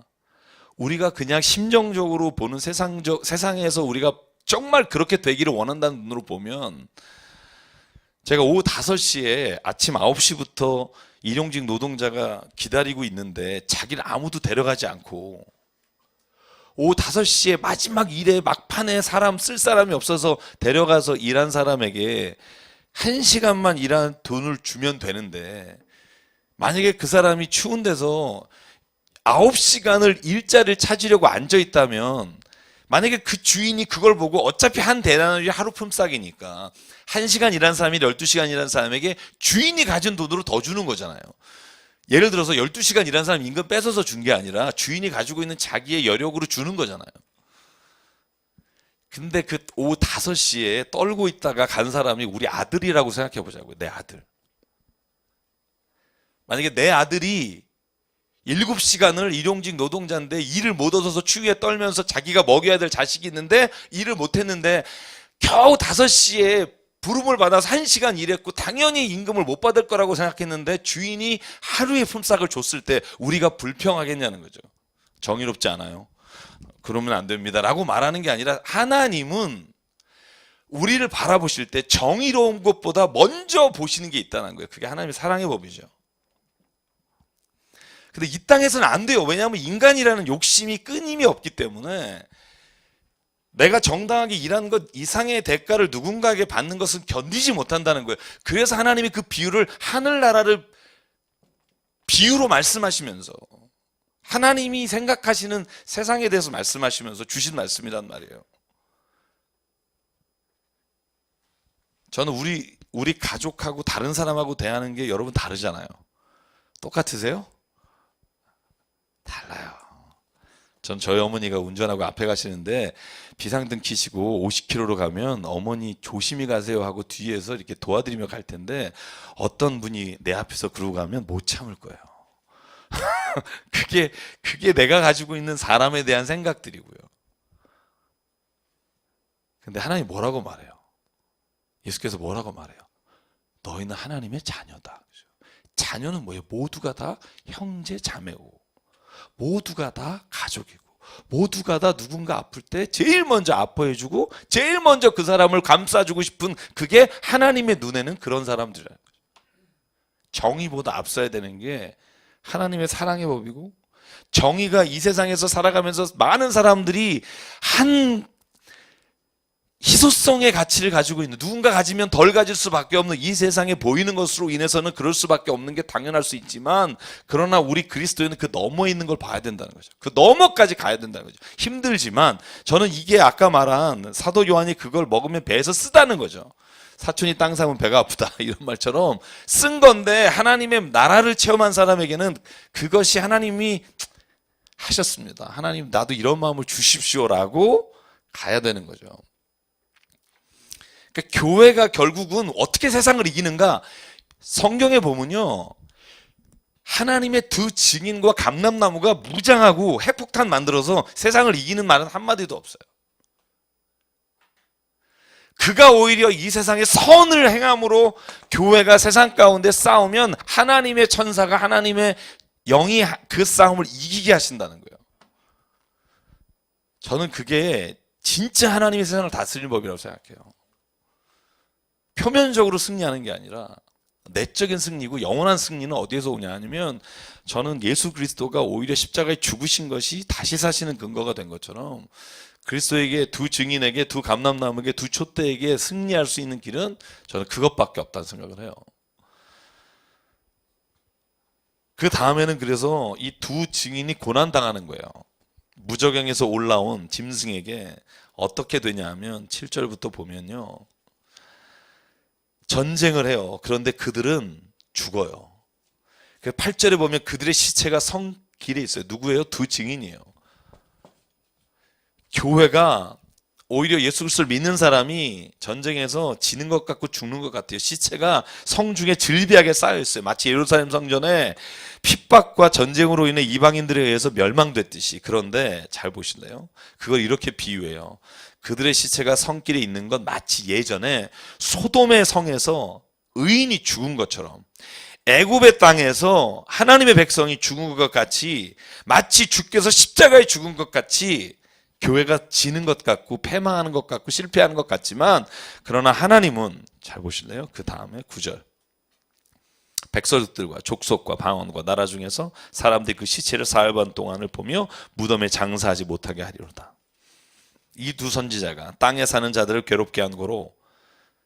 우리가 그냥 심정적으로 보는 세상에서 우리가 정말 그렇게 되기를 원한다는 눈으로 보면 제가 오후 5시에 아침 9시부터 일용직 노동자가 기다리고 있는데 자기를 아무도 데려가지 않고 오후 5시에 마지막 일에 막판에 쓸 사람이 없어서 데려가서 일한 사람에게 1시간만 일한 돈을 주면 되는데 만약에 그 사람이 추운 데서 9시간을 일자리를 찾으려고 앉아 있다면 만약에 그 주인이 그걸 보고 어차피 한 대나리 하루 품삯이니까 1시간 일한 사람이 12시간 일한 사람에게 주인이 가진 돈으로 더 주는 거잖아요. 예를 들어서 12시간 일한 사람 임금 뺏어서 준 게 아니라 주인이 가지고 있는 자기의 여력으로 주는 거잖아요. 근데 그 오후 5시에 떨고 있다가 간 사람이 우리 아들이라고 생각해 보자고요. 내 아들. 만약에 내 아들이 7시간을 일용직 노동자인데 일을 못 얻어서 추위에 떨면서 자기가 먹여야 될 자식이 있는데 일을 못 했는데 겨우 5시에 부름을 받아서 1시간 일했고 당연히 임금을 못 받을 거라고 생각했는데 주인이 하루의 품삯을 줬을 때 우리가 불평하겠냐는 거죠. 정의롭지 않아요. 그러면 안 됩니다 라고 말하는 게 아니라 하나님은 우리를 바라보실 때 정의로운 것보다 먼저 보시는 게 있다는 거예요. 그게 하나님의 사랑의 법이죠. 근데 이 땅에서는 안 돼요. 왜냐하면 인간이라는 욕심이 끊임이 없기 때문에 내가 정당하게 일한 것 이상의 대가를 누군가에게 받는 것은 견디지 못한다는 거예요. 그래서 하나님이 그 비유를 하늘나라를 비유로 말씀하시면서 하나님이 생각하시는 세상에 대해서 말씀하시면서 주신 말씀이란 말이에요. 저는 우리 가족하고 다른 사람하고 대하는 게 여러분 다르잖아요. 똑같으세요? 달라요. 전 저희 어머니가 운전하고 앞에 가시는데 비상등 켜시고 50km로 가면 어머니 조심히 가세요 하고 뒤에서 이렇게 도와드리며 갈 텐데 어떤 분이 내 앞에서 그러고 가면 못 참을 거예요. 그게 내가 가지고 있는 사람에 대한 생각들이고요. 근데 하나님 뭐라고 말해요? 예수께서 뭐라고 말해요? 너희는 하나님의 자녀다. 자녀는 뭐예요? 모두가 다 형제 자매고 모두가 다 가족이고 모두가 다 누군가 아플 때 제일 먼저 아파해주고 제일 먼저 그 사람을 감싸주고 싶은 그게 하나님의 눈에는 그런 사람들이라는 거죠. 정의보다 앞서야 되는 게 하나님의 사랑의 법이고 정의가 이 세상에서 살아가면서 많은 사람들이 한 희소성의 가치를 가지고 있는 누군가 가지면 덜 가질 수밖에 없는 이 세상에 보이는 것으로 인해서는 그럴 수밖에 없는 게 당연할 수 있지만 그러나 우리 그리스도인은 그 너머에 있는 걸 봐야 된다는 거죠. 그 너머까지 가야 된다는 거죠. 힘들지만 저는 이게 아까 말한 사도 요한이 그걸 먹으면 배에서 쓰다는 거죠. 사촌이 땅 사면 배가 아프다 이런 말처럼 쓴 건데 하나님의 나라를 체험한 사람에게는 그것이 하나님이 하셨습니다. 하나님 나도 이런 마음을 주십시오라고 가야 되는 거죠. 그러니까 교회가 결국은 어떻게 세상을 이기는가? 성경에 보면요. 하나님의 두 증인과 감람나무가 무장하고 핵폭탄 만들어서 세상을 이기는 말은 한마디도 없어요. 그가 오히려 이 세상에 선을 행함으로 교회가 세상 가운데 싸우면 하나님의 천사가 하나님의 영이 그 싸움을 이기게 하신다는 거예요. 저는 그게 진짜 하나님의 세상을 다스리는 법이라고 생각해요. 표면적으로 승리하는 게 아니라 내적인 승리고 영원한 승리는 어디에서 오냐 하면 저는 예수 그리스도가 오히려 십자가에 죽으신 것이 다시 사시는 근거가 된 것처럼 그리스도에게 두 증인에게 두 감람나무에게 두 촛대에게 승리할 수 있는 길은 저는 그것밖에 없다는 생각을 해요. 그 다음에는 그래서 이 두 증인이 고난당하는 거예요. 무적행에서 올라온 짐승에게 어떻게 되냐 하면 7절부터 보면요. 전쟁을 해요. 그런데 그들은 죽어요. 8절에 보면 그들의 시체가 성길에 있어요. 누구예요? 두 증인이에요. 교회가 오히려 예수 그리스도를 믿는 사람이 전쟁에서 지는 것 같고 죽는 것 같아요. 시체가 성중에 질비하게 쌓여 있어요. 마치 예루살렘 성전에 핍박과 전쟁으로 인해 이방인들에 의해서 멸망됐듯이. 그런데 잘 보실래요? 그걸 이렇게 비유해요. 그들의 시체가 성길에 있는 건 마치 예전에 소돔의 성에서 의인이 죽은 것처럼 애굽의 땅에서 하나님의 백성이 죽은 것 같이 마치 주께서 십자가에 죽은 것 같이 교회가 지는 것 같고 패망하는 것 같고 실패하는 것 같지만 그러나 하나님은 잘 보실래요? 그 다음에 9절 백성들과 족속과 방언과 나라 중에서 사람들이 그 시체를 사흘 반 동안을 보며 무덤에 장사하지 못하게 하리로다. 이 두 선지자가 땅에 사는 자들을 괴롭게 한 거로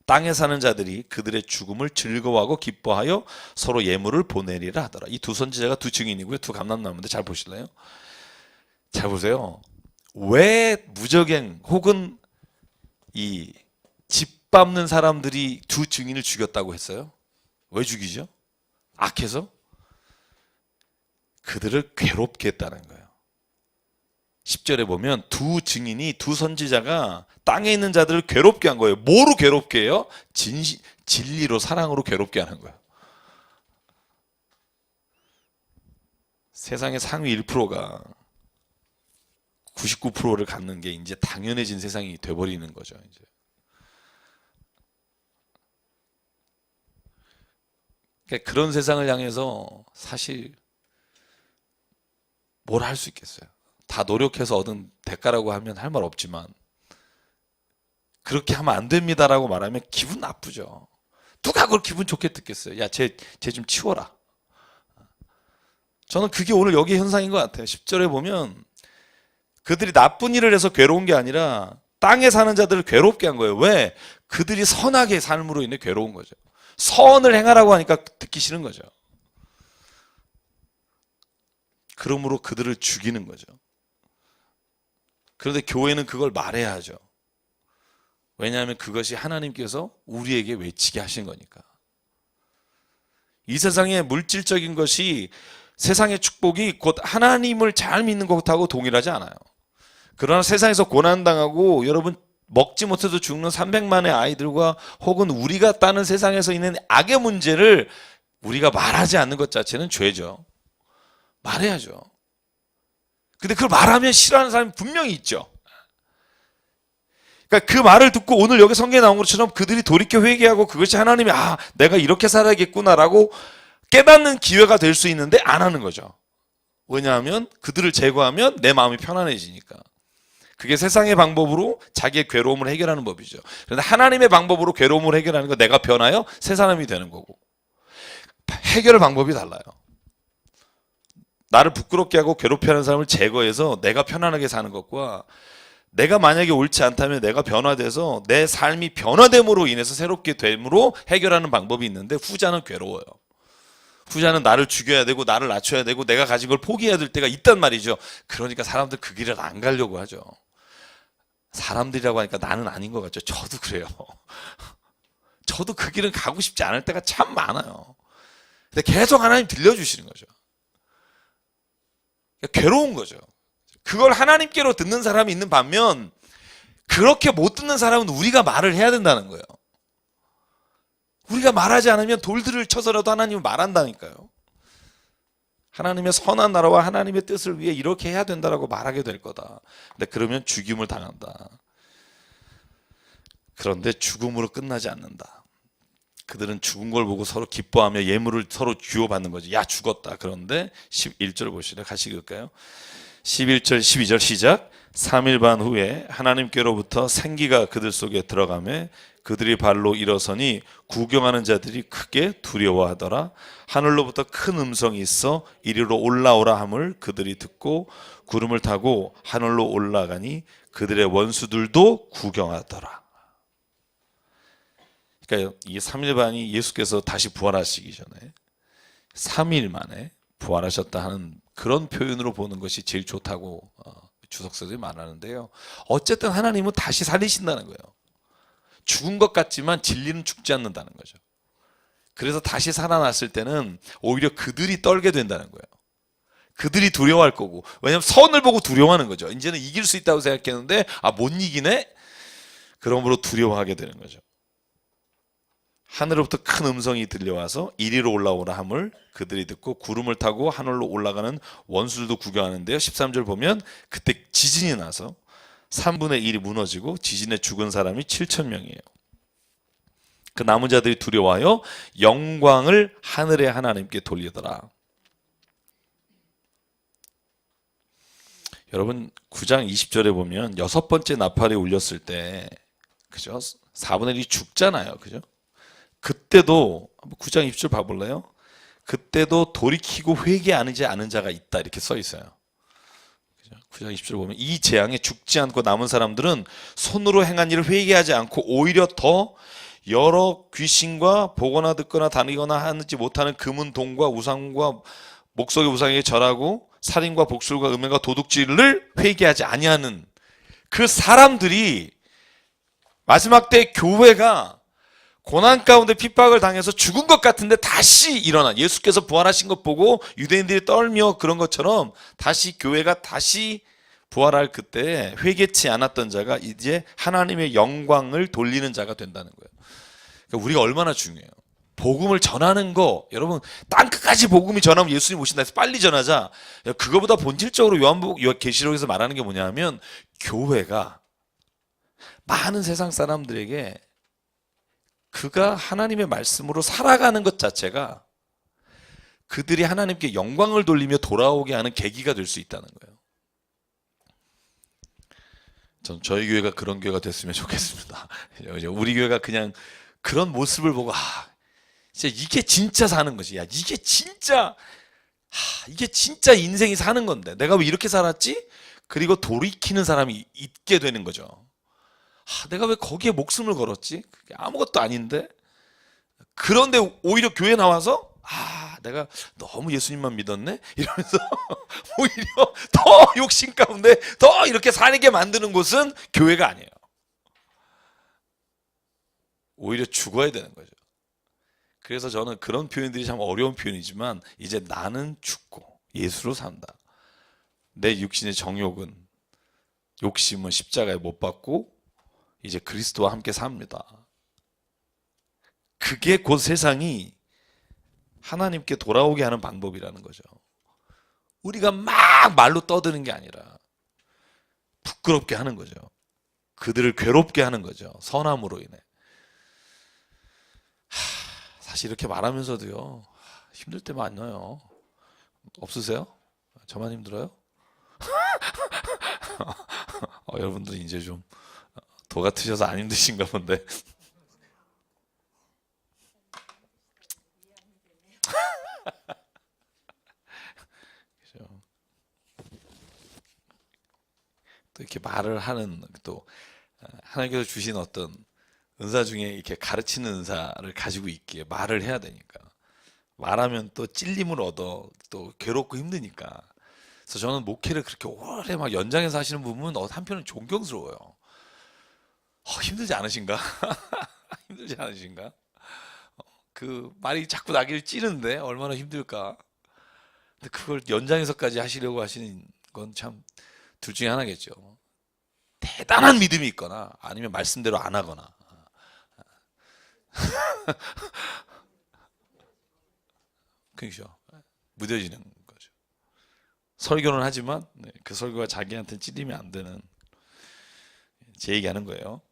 땅에 사는 자들이 그들의 죽음을 즐거워하고 기뻐하여 서로 예물을 보내리라 하더라. 이 두 선지자가 두 증인이고요. 두 감람나무인데 잘 보실래요? 잘 보세요. 왜 무적행 혹은 이 집 밟는 사람들이 두 증인을 죽였다고 했어요? 왜 죽이죠? 악해서? 그들을 괴롭게 했다는 거예요. 10절에 보면 두 증인이 두 선지자가 땅에 있는 자들을 괴롭게 한 거예요. 뭐로 괴롭게 해요? 진리로 사랑으로 괴롭게 하는 거예요. 세상의 상위 1%가 99%를 갖는 게 이제 당연해진 세상이 돼버리는 거죠. 이제. 그러니까 그런 세상을 향해서 사실 뭘 할 수 있겠어요. 다 노력해서 얻은 대가라고 하면 할 말 없지만 그렇게 하면 안 됩니다라고 말하면 기분 나쁘죠. 누가 그걸 기분 좋게 듣겠어요. 야, 쟤 좀 치워라. 저는 그게 오늘 여기 현상인 것 같아요. 10절에 보면 그들이 나쁜 일을 해서 괴로운 게 아니라 땅에 사는 자들을 괴롭게 한 거예요. 왜? 그들이 선하게 삶으로 인해 괴로운 거죠. 선을 행하라고 하니까 듣기 싫은 거죠. 그러므로 그들을 죽이는 거죠. 그런데 교회는 그걸 말해야 하죠. 왜냐하면 그것이 하나님께서 우리에게 외치게 하신 거니까. 이 세상의 물질적인 것이 세상의 축복이 곧 하나님을 잘 믿는 것하고 동일하지 않아요. 그러나 세상에서 고난당하고 여러분 먹지 못해도 죽는 300만의 아이들과 혹은 우리가 따는 세상에서 있는 악의 문제를 우리가 말하지 않는 것 자체는 죄죠. 말해야죠. 근데 그걸 말하면 싫어하는 사람이 분명히 있죠. 그러니까 그 말을 듣고 오늘 여기 성경에 나온 것처럼 그들이 돌이켜 회개하고 그것이 하나님이 내가 이렇게 살아야겠구나라고 깨닫는 기회가 될 수 있는데 안 하는 거죠. 왜냐하면 그들을 제거하면 내 마음이 편안해지니까. 그게 세상의 방법으로 자기의 괴로움을 해결하는 법이죠. 그런데 하나님의 방법으로 괴로움을 해결하는 건 내가 변하여 새 사람이 되는 거고. 해결 방법이 달라요. 나를 부끄럽게 하고 괴롭게 하는 사람을 제거해서 내가 편안하게 사는 것과 내가 만약에 옳지 않다면 내가 변화돼서 내 삶이 변화됨으로 인해서 새롭게 됨으로 해결하는 방법이 있는데 후자는 괴로워요. 후자는 나를 죽여야 되고 나를 낮춰야 되고 내가 가진 걸 포기해야 될 때가 있단 말이죠. 그러니까 사람들 그 길을 안 가려고 하죠. 사람들이라고 하니까 나는 아닌 것 같죠. 저도 그래요. 저도 그 길은 가고 싶지 않을 때가 참 많아요. 근데 계속 하나님 들려주시는 거죠. 괴로운 거죠. 그걸 하나님께로 듣는 사람이 있는 반면 그렇게 못 듣는 사람은 우리가 말을 해야 된다는 거예요. 우리가 말하지 않으면 돌들을 쳐서라도 하나님은 말한다니까요. 하나님의 선한 나라와 하나님의 뜻을 위해 이렇게 해야 된다라고 말하게 될 거다. 근데 그러면 죽임을 당한다. 그런데 죽음으로 끝나지 않는다. 그들은 죽은 걸 보고 서로 기뻐하며 예물을 서로 주고받는 거지. 야, 죽었다. 그런데 11절 보시래. 같이 읽을까요? 11절 12절 시작. 3일 반 후에 하나님께로부터 생기가 그들 속에 들어가매 그들이 발로 일어서니 구경하는 자들이 크게 두려워하더라. 하늘로부터 큰 음성이 있어 이리로 올라오라 함을 그들이 듣고 구름을 타고 하늘로 올라가니 그들의 원수들도 구경하더라. 그러니까 이 3일 반이 예수께서 다시 부활하시기 전에 3일 만에 부활하셨다 하는 그런 표현으로 보는 것이 제일 좋다고 주석서들이 말하는데요. 어쨌든 하나님은 다시 살리신다는 거예요. 죽은 것 같지만 진리는 죽지 않는다는 거죠. 그래서 다시 살아났을 때는 오히려 그들이 떨게 된다는 거예요. 그들이 두려워할 거고. 왜냐하면 선을 보고 두려워하는 거죠. 이제는 이길 수 있다고 생각했는데 못 이기네? 그러므로 두려워하게 되는 거죠. 하늘로부터 큰 음성이 들려와서 이리로 올라오라 함을 그들이 듣고 구름을 타고 하늘로 올라가는 원수들도 구경하는데요. 13절 보면 그때 지진이 나서 3분의 1이 무너지고 지진에 죽은 사람이 7천 명이에요. 그 남은 자들이 두려워하여 영광을 하늘의 하나님께 돌리더라. 여러분 9장 20절에 보면 여섯 번째 나팔이 울렸을 때 그죠? 4분의 1이 죽잖아요. 그죠? 그때도 9장 20절 봐볼래요? 그때도 돌이키고 회개하지 않은 자가 있다 이렇게 써 있어요. 9장 20절 보면 이 재앙에 죽지 않고 남은 사람들은 손으로 행한 일을 회개하지 않고 오히려 더 여러 귀신과 보거나 듣거나 다니거나 하지 못하는 금은 동과 우상과 목석의 우상에게 절하고 살인과 복술과 음행과 도둑질을 회개하지 아니하는 그 사람들이 마지막 때 교회가 고난 가운데 핍박을 당해서 죽은 것 같은데 다시 일어나 예수께서 부활하신 것 보고 유대인들이 떨며 그런 것처럼 다시 교회가 다시 부활할 그때 회개치 않았던 자가 이제 하나님의 영광을 돌리는 자가 된다는 거예요. 그러니까 우리가 얼마나 중요해요. 복음을 전하는 거 여러분 땅끝까지 복음이 전하면 예수님 오신다 해서 빨리 전하자. 그거보다 본질적으로 계시록에서 말하는 게 뭐냐면 교회가 많은 세상 사람들에게 그가 하나님의 말씀으로 살아가는 것 자체가 그들이 하나님께 영광을 돌리며 돌아오게 하는 계기가 될 수 있다는 거예요. 전 저희 교회가 그런 교회가 됐으면 좋겠습니다. 우리 교회가 그냥 그런 모습을 보고 진짜 이게 진짜 사는 거지. 야, 이게 진짜 인생이 사는 건데 내가 왜 이렇게 살았지? 그리고 돌이키는 사람이 있게 되는 거죠. 내가 왜 거기에 목숨을 걸었지? 그게 아무것도 아닌데. 그런데 오히려 교회 나와서 내가 너무 예수님만 믿었네? 이러면서 오히려 더 욕심 가운데 더 이렇게 살게 만드는 곳은 교회가 아니에요. 오히려 죽어야 되는 거죠. 그래서 저는 그런 표현들이 참 어려운 표현이지만 이제 나는 죽고 예수로 산다. 내 육신의 정욕은 욕심은 십자가에 못 박고 이제 그리스도와 함께 삽니다. 그게 곧 세상이 하나님께 돌아오게 하는 방법이라는 거죠. 우리가 막 말로 떠드는 게 아니라 부끄럽게 하는 거죠. 그들을 괴롭게 하는 거죠. 선함으로 인해. 사실 이렇게 말하면서도요. 힘들 때 많아요. 없으세요? 저만 힘들어요? 여러분들 이제 좀 도 같으셔서 안 힘드신가 본데. 또 이렇게 말을 하는 또 하나님께서 주신 어떤 은사 중에 이렇게 가르치는 은사를 가지고 있기에 말을 해야 되니까 말하면 또 찔림을 얻어 또 괴롭고 힘드니까. 그래서 저는 목회를 그렇게 오래 막 연장해서 하시는 부분은 한편은 존경스러워요. 힘들지 않으신가? 힘들지 않으신가? 그 말이 자꾸 나를 찌르는데 얼마나 힘들까? 근데 그걸 연장해서까지 하시려고 하시는 건 참 둘 중에 하나겠죠. 대단한 믿음이 있거나 아니면 말씀대로 안 하거나. 그렇죠. 무뎌지는 거죠. 설교는 하지만 그 설교가 자기한테 찔리면 안 되는, 제 얘기하는 거예요.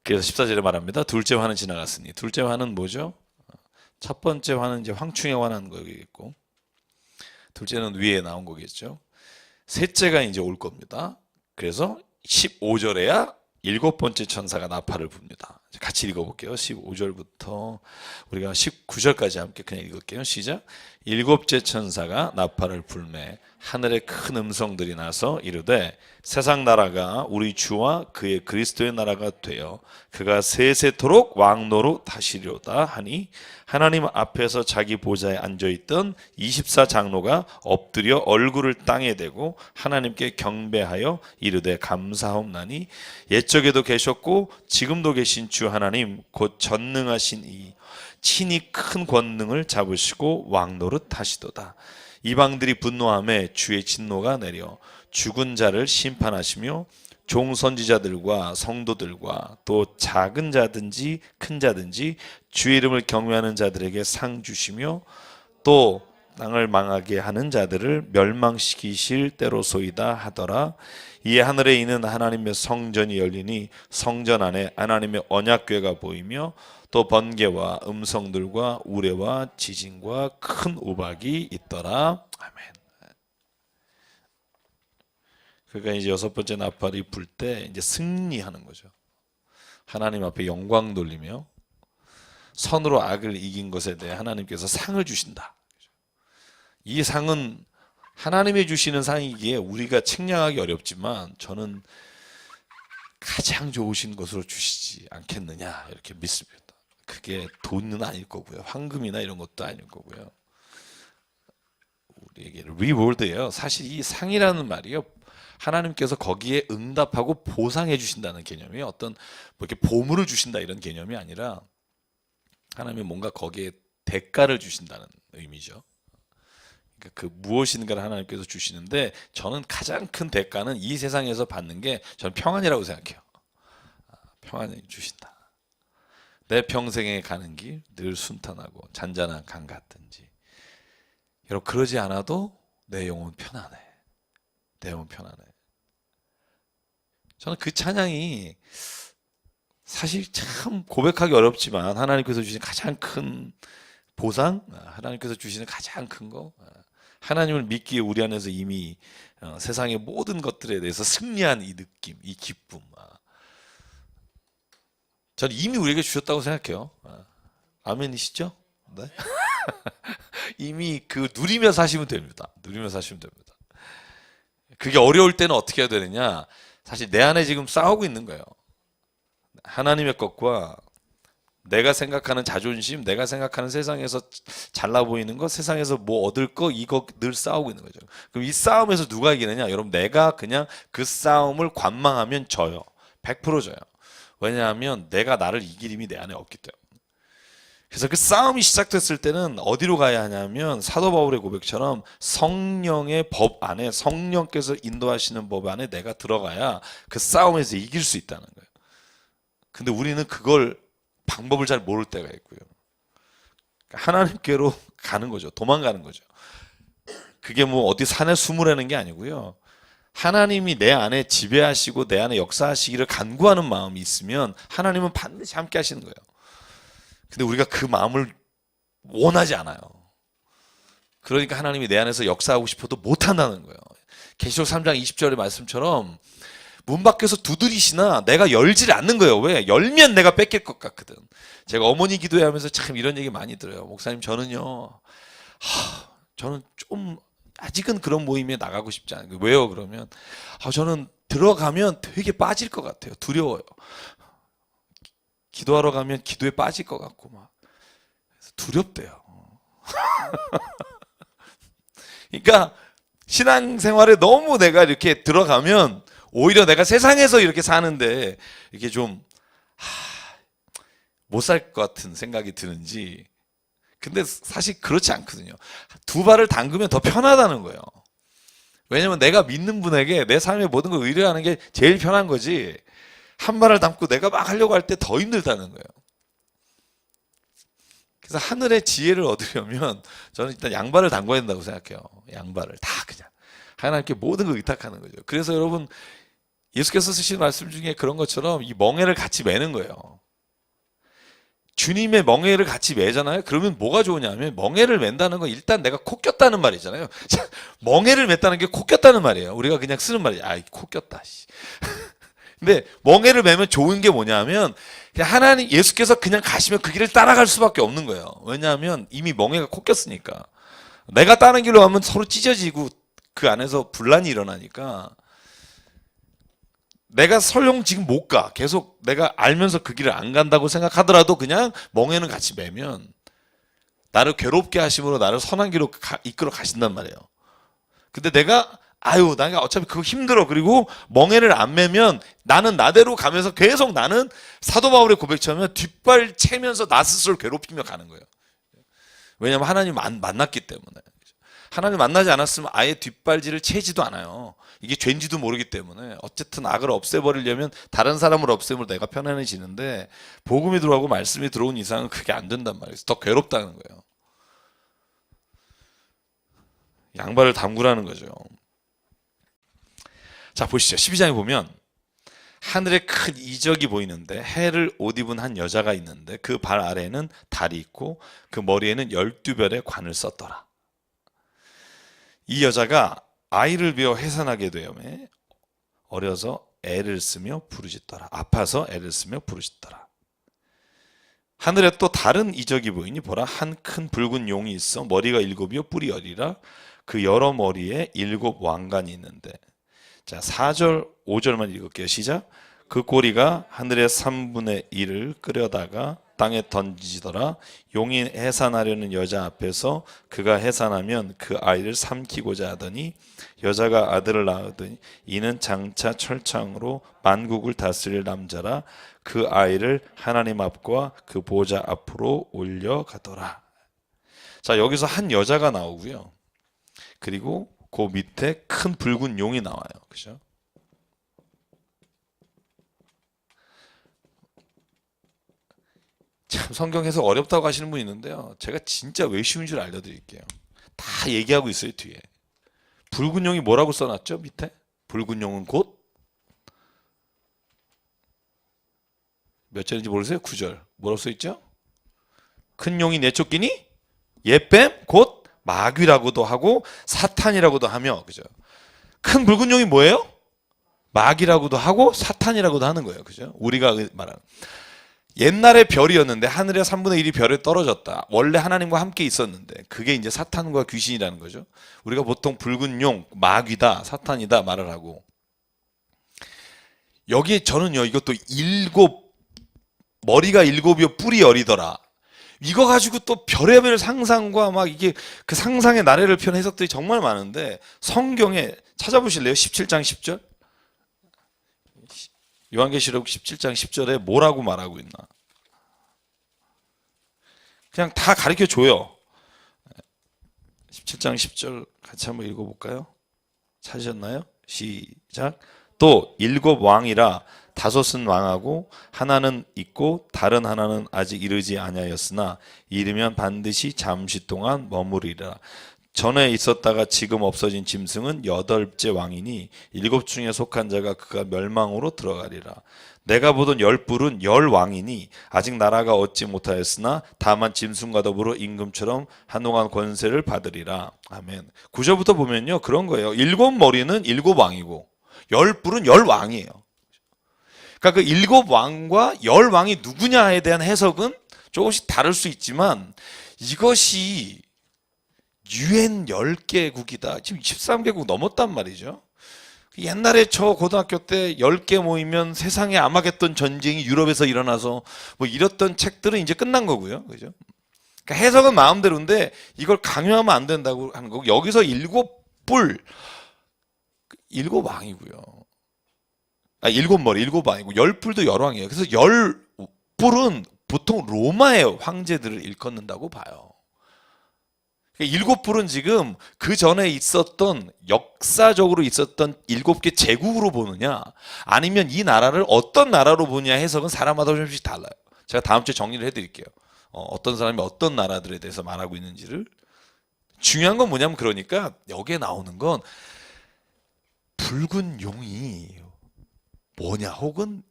그래서 14절에 말합니다. 둘째 화는 지나갔으니. 둘째 화는 뭐죠? 첫 번째 화는 이제 황충에 관한 거겠고, 둘째는 위에 나온 거겠죠. 셋째가 이제 올 겁니다. 그래서 15절에야 일곱 번째 천사가 나팔을 붑니다. 같이 읽어볼게요. 15절부터 우리가 19절까지 함께 그냥 읽을게요. 시작. 일곱째 천사가 나팔을 불매 하늘에 큰 음성들이 나서 이르되 세상 나라가 우리 주와 그의 그리스도의 나라가 되어 그가 세세토록 왕노로 다시리로다 하니 하나님 앞에서 자기 보좌에 앉아있던 24장로가 엎드려 얼굴을 땅에 대고 하나님께 경배하여 이르되 감사하옵나니 옛적에도 계셨고 지금도 계신 주 하나님 곧 전능하신 이 친히 큰 권능을 잡으시고 왕노릇 하시도다. 이방들이 분노하며 주의 진노가 내려 죽은 자를 심판하시며 종선지자들과 성도들과 또 작은 자든지 큰 자든지 주의 이름을 경외하는 자들에게 상 주시며 또 땅을 망하게 하는 자들을 멸망시키실 때로소이다 하더라. 이에 하늘에 있는 하나님의 성전이 열리니 성전 안에 하나님의 언약궤가 보이며 또 번개와 음성들과 우레와 지진과 큰 우박이 있더라. 아멘. 그러니까 이제 여섯 번째 나팔이 불 때 이제 승리하는 거죠. 하나님 앞에 영광 돌리며 선으로 악을 이긴 것에 대해 하나님께서 상을 주신다. 이 상은 하나님이 주시는 상이기에 우리가 측량하기 어렵지만 저는 가장 좋으신 것으로 주시지 않겠느냐 이렇게 믿습니다. 그게 돈은 아닐 거고요. 황금이나 이런 것도 아닐 거고요. 우리에게 리워드예요. 사실 이 상이라는 말이요. 하나님께서 거기에 응답하고 보상해 주신다는 개념이 어떤 뭐 이렇게 보물을 주신다 이런 개념이 아니라 하나님이 뭔가 거기에 대가를 주신다는 의미죠. 그러니까 그 무엇인가를 하나님께서 주시는데 저는 가장 큰 대가는 이 세상에서 받는 게 저는 평안이라고 생각해요. 평안을 주신다. 내 평생에 가는 길 늘 순탄하고 잔잔한 강 같든지. 여러분 그러지 않아도 내 영혼 편안해. 내 영혼 편안해. 저는 그 찬양이 사실 참 고백하기 어렵지만 하나님께서 주신 가장 큰 보상, 하나님께서 주시는 가장 큰 거, 하나님을 믿기에 우리 안에서 이미 세상의 모든 것들에 대해서 승리한 이 느낌, 이 기쁨. 저는 이미 우리에게 주셨다고 생각해요. 아멘이시죠? 네? 이미 그 누리며 사시면 됩니다. 누리며 사시면 됩니다. 그게 어려울 때는 어떻게 해야 되느냐? 사실 내 안에 지금 싸우고 있는 거예요. 하나님의 것과 내가 생각하는 자존심, 내가 생각하는 세상에서 잘나 보이는 것, 세상에서 뭐 얻을 거, 이거 늘 싸우고 있는 거죠. 그럼 이 싸움에서 누가 이기느냐? 여러분 내가 그냥 그 싸움을 관망하면 져요. 100% 져요. 왜냐하면 내가 나를 이길 힘이 내 안에 없기 때문에. 그래서 그 싸움이 시작됐을 때는 어디로 가야 하냐면 사도 바울의 고백처럼 성령의 법 안에, 성령께서 인도하시는 법 안에 내가 들어가야 그 싸움에서 이길 수 있다는 거예요. 근데 우리는 그걸 방법을 잘 모를 때가 있고요. 하나님께로 가는 거죠. 도망가는 거죠. 그게 뭐 어디 산에 숨으라는 게 아니고요. 하나님이 내 안에 지배하시고 내 안에 역사하시기를 간구하는 마음이 있으면 하나님은 반드시 함께 하시는 거예요. 근데 우리가 그 마음을 원하지 않아요. 그러니까 하나님이 내 안에서 역사하고 싶어도 못한다는 거예요. 계시록 3장 20절의 말씀처럼 문 밖에서 두드리시나 내가 열질 않는 거예요. 왜? 열면 내가 뺏길 것 같거든. 제가 어머니 기도회하면서 참 이런 얘기 많이 들어요. 목사님 저는요. 저는 좀 아직은 그런 모임에 나가고 싶지 않아요. 왜요? 그러면 저는 들어가면 되게 빠질 것 같아요. 두려워요. 기도하러 가면 기도에 빠질 것 같고 막 두렵대요. 그러니까 신앙생활에 너무 내가 이렇게 들어가면 오히려 내가 세상에서 이렇게 사는데 이렇게 좀 못 살 것 같은 생각이 드는지. 근데 사실 그렇지 않거든요. 두 발을 담그면 더 편하다는 거예요. 왜냐면 내가 믿는 분에게 내 삶의 모든 걸 의뢰하는 게 제일 편한 거지. 한 발을 담고 내가 막 하려고 할 때 더 힘들다는 거예요. 그래서 하늘의 지혜를 얻으려면 저는 일단 양발을 담궈야 된다고 생각해요. 양발을 다 그냥 하나님께 모든 걸 의탁하는 거죠. 그래서 여러분 예수께서 쓰신 말씀 중에 그런 것처럼 이 멍에를 같이 매는 거예요. 주님의 멍에를 같이 매잖아요. 그러면 뭐가 좋으냐면 멍에를 맨다는 건 일단 내가 코 꼈다는 말이잖아요. 멍에를 맸다는 게 코 꼈다는 말이에요. 우리가 그냥 쓰는 말이에요. 아, 코 꼈다. 근데 멍에를 매면 좋은 게 뭐냐면 그냥 하나님 예수께서 그냥 가시면 그 길을 따라갈 수밖에 없는 거예요. 왜냐하면 이미 멍에가 코 꼈으니까. 내가 다른 길로 가면 서로 찢어지고 그 안에서 분란이 일어나니까 내가 설령 지금 못 가. 계속 내가 알면서 그 길을 안 간다고 생각하더라도 그냥 멍에는 같이 매면 나를 괴롭게 하심으로 나를 선한 길로 이끌어 가신단 말이에요. 근데 내가 어차피 그거 힘들어. 그리고 멍에를 안 매면 나는 나대로 가면서 계속 나는 사도 바울의 고백처럼 뒷발 채면서 나 스스로 괴롭히며 가는 거예요. 왜냐하면 하나님 만났기 때문에. 하나님 만나지 않았으면 아예 뒷발질을 채지도 않아요. 이게 죄인지도 모르기 때문에 어쨌든 악을 없애버리려면 다른 사람을 없애면 내가 편안해지는데 복음이 들어가고 말씀이 들어온 이상은 그게 안 된단 말이에요. 더 괴롭다는 거예요. 양발을 담그라는 거죠. 자, 보시죠. 12장에 보면 하늘에 큰 이적이 보이는데 해를 옷 입은 한 여자가 있는데 그 발 아래에는 달이 있고 그 머리에는 12별의 관을 썼더라. 이 여자가 아이를 베어 해산하게 되었음에 어려서 애를 쓰며 부르짖더라. 아파서 애를 쓰며 부르짖더라. 하늘에 또 다른 이적이 보이니 보라, 한 큰 붉은 용이 있어 머리가 7이요 뿔이 10이라. 그 여러 머리에 7 왕관이 있는데. 자, 4절 5절만 읽을게요. 시작. 그 꼬리가 하늘의 3분의 1을 끌어다가 땅에 던지더라. 용이 해산하려는 여자 앞에서 그가 해산하면 그 아이를 삼키고자 하더니 여자가 아들을 낳으더니 이는 장차 철창으로 만국을 다스릴 남자라. 그 아이를 하나님 앞과 그 보좌 앞으로 올려가더라. 자, 여기서 한 여자가 나오고요. 그리고 그 밑에 큰 붉은 용이 나와요. 그죠? 참 성경 해석 어렵다고 하시는 분 있는데요. 제가 진짜 왜 쉬운 줄 알려드릴게요. 다 얘기하고 있어요, 뒤에. 붉은 용이 뭐라고 써놨죠, 밑에? 붉은 용은 곧? 몇 절인지 모르세요? 9절. 뭐라고 써있죠? 큰 용이 내쫓기니? 옛뱀? 곧 마귀라고도 하고 사탄이라고도 하며, 그죠? 큰 붉은 용이 뭐예요? 마귀라고도 하고 사탄이라고도 하는 거예요. 그죠? 우리가 말하는. 옛날에 별이었는데 하늘의 3분의 1이 별에 떨어졌다. 원래 하나님과 함께 있었는데 그게 이제 사탄과 귀신이라는 거죠. 우리가 보통 붉은 용, 마귀다, 사탄이다 말을 하고 여기에 저는요 이것도 머리가 7이요 뿔이 10이더라. 이거 가지고 또 별의별 상상과 막 이게 그 상상의 나래를 펴는 해석들이 정말 많은데 성경에 찾아보실래요? 17장 10절? 요한계시록 17장 10절에 뭐라고 말하고 있나? 그냥 다 가르쳐 줘요. 17장 10절 같이 한번 읽어볼까요? 찾으셨나요? 시작. 또 7 왕이라 5은 왕하고 하나는 있고 다른 하나는 아직 이르지 아니하였으나 이르면 반드시 잠시 동안 머무르리라. 전에 있었다가 지금 없어진 짐승은 8째 왕이니 7 중에 속한 자가 그가 멸망으로 들어가리라. 내가 보던 10뿔은 10왕이니 아직 나라가 얻지 못하였으나 다만 짐승과 더불어 임금처럼 한동안 권세를 받으리라. 아멘. 9절부터 보면요 그런 거예요. 7 머리는 7 왕이고 10뿔은 10왕이에요. 그러니까 그 7 왕과 10 왕이 누구냐에 대한 해석은 조금씩 다를 수 있지만 이것이 UN 10개국이다. 지금 23개국 넘었단 말이죠. 옛날에 저 고등학교 때 10개 모이면 세상에 아마겟돈 전쟁이 유럽에서 일어나서 뭐 이랬던 책들은 이제 끝난 거고요. 그죠? 그러니까 해석은 마음대로인데 이걸 강요하면 안 된다고 하는 거고 여기서 7뿔 7 왕이고요. 7 머리 7 왕이고 10뿔도 10왕이에요. 그래서 10뿔은 보통 로마의 황제들을 일컫는다고 봐요. 7뿔은 지금 그 전에 있었던 역사적으로 있었던 7개 제국으로 보느냐 아니면 이 나라를 어떤 나라로 보느냐 해석은 사람마다 조금씩 달라요. 제가 다음 주에 정리를 해드릴게요. 어떤 사람이 어떤 나라들에 대해서 말하고 있는지를. 중요한 건 뭐냐면, 그러니까 여기에 나오는 건 붉은 용이 뭐냐, 혹은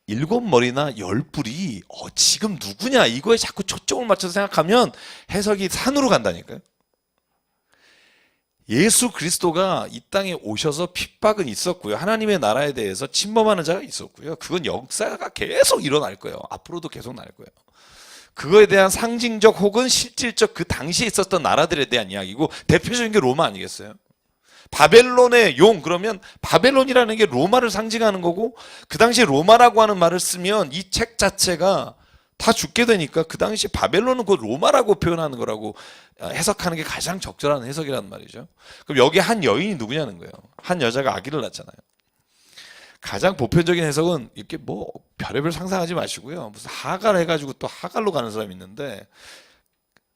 일곱 머리나 열 뿔이 지금 누구냐, 이거에 자꾸 초점을 맞춰서 생각하면 해석이 산으로 간다니까요. 예수 그리스도가 이 땅에 오셔서 핍박은 있었고요. 하나님의 나라에 대해서 침범하는 자가 있었고요. 그건 역사가 계속 일어날 거예요. 앞으로도 계속 날 거예요. 그거에 대한 상징적 혹은 실질적 그 당시에 있었던 나라들에 대한 이야기고, 대표적인 게 로마 아니겠어요? 바벨론의 용, 그러면 바벨론이라는 게 로마를 상징하는 거고, 그 당시에 로마라고 하는 말을 쓰면 이 책 자체가 다 죽게 되니까 그 당시 바벨론은 곧 로마라고 표현하는 거라고 해석하는 게 가장 적절한 해석이라는 말이죠. 그럼 여기 한 여인이 누구냐는 거예요. 한 여자가 아기를 낳잖아요. 가장 보편적인 해석은 이렇게 뭐 별의별 상상하지 마시고요. 무슨 하갈 해가지고 또 하갈로 가는 사람이 있는데,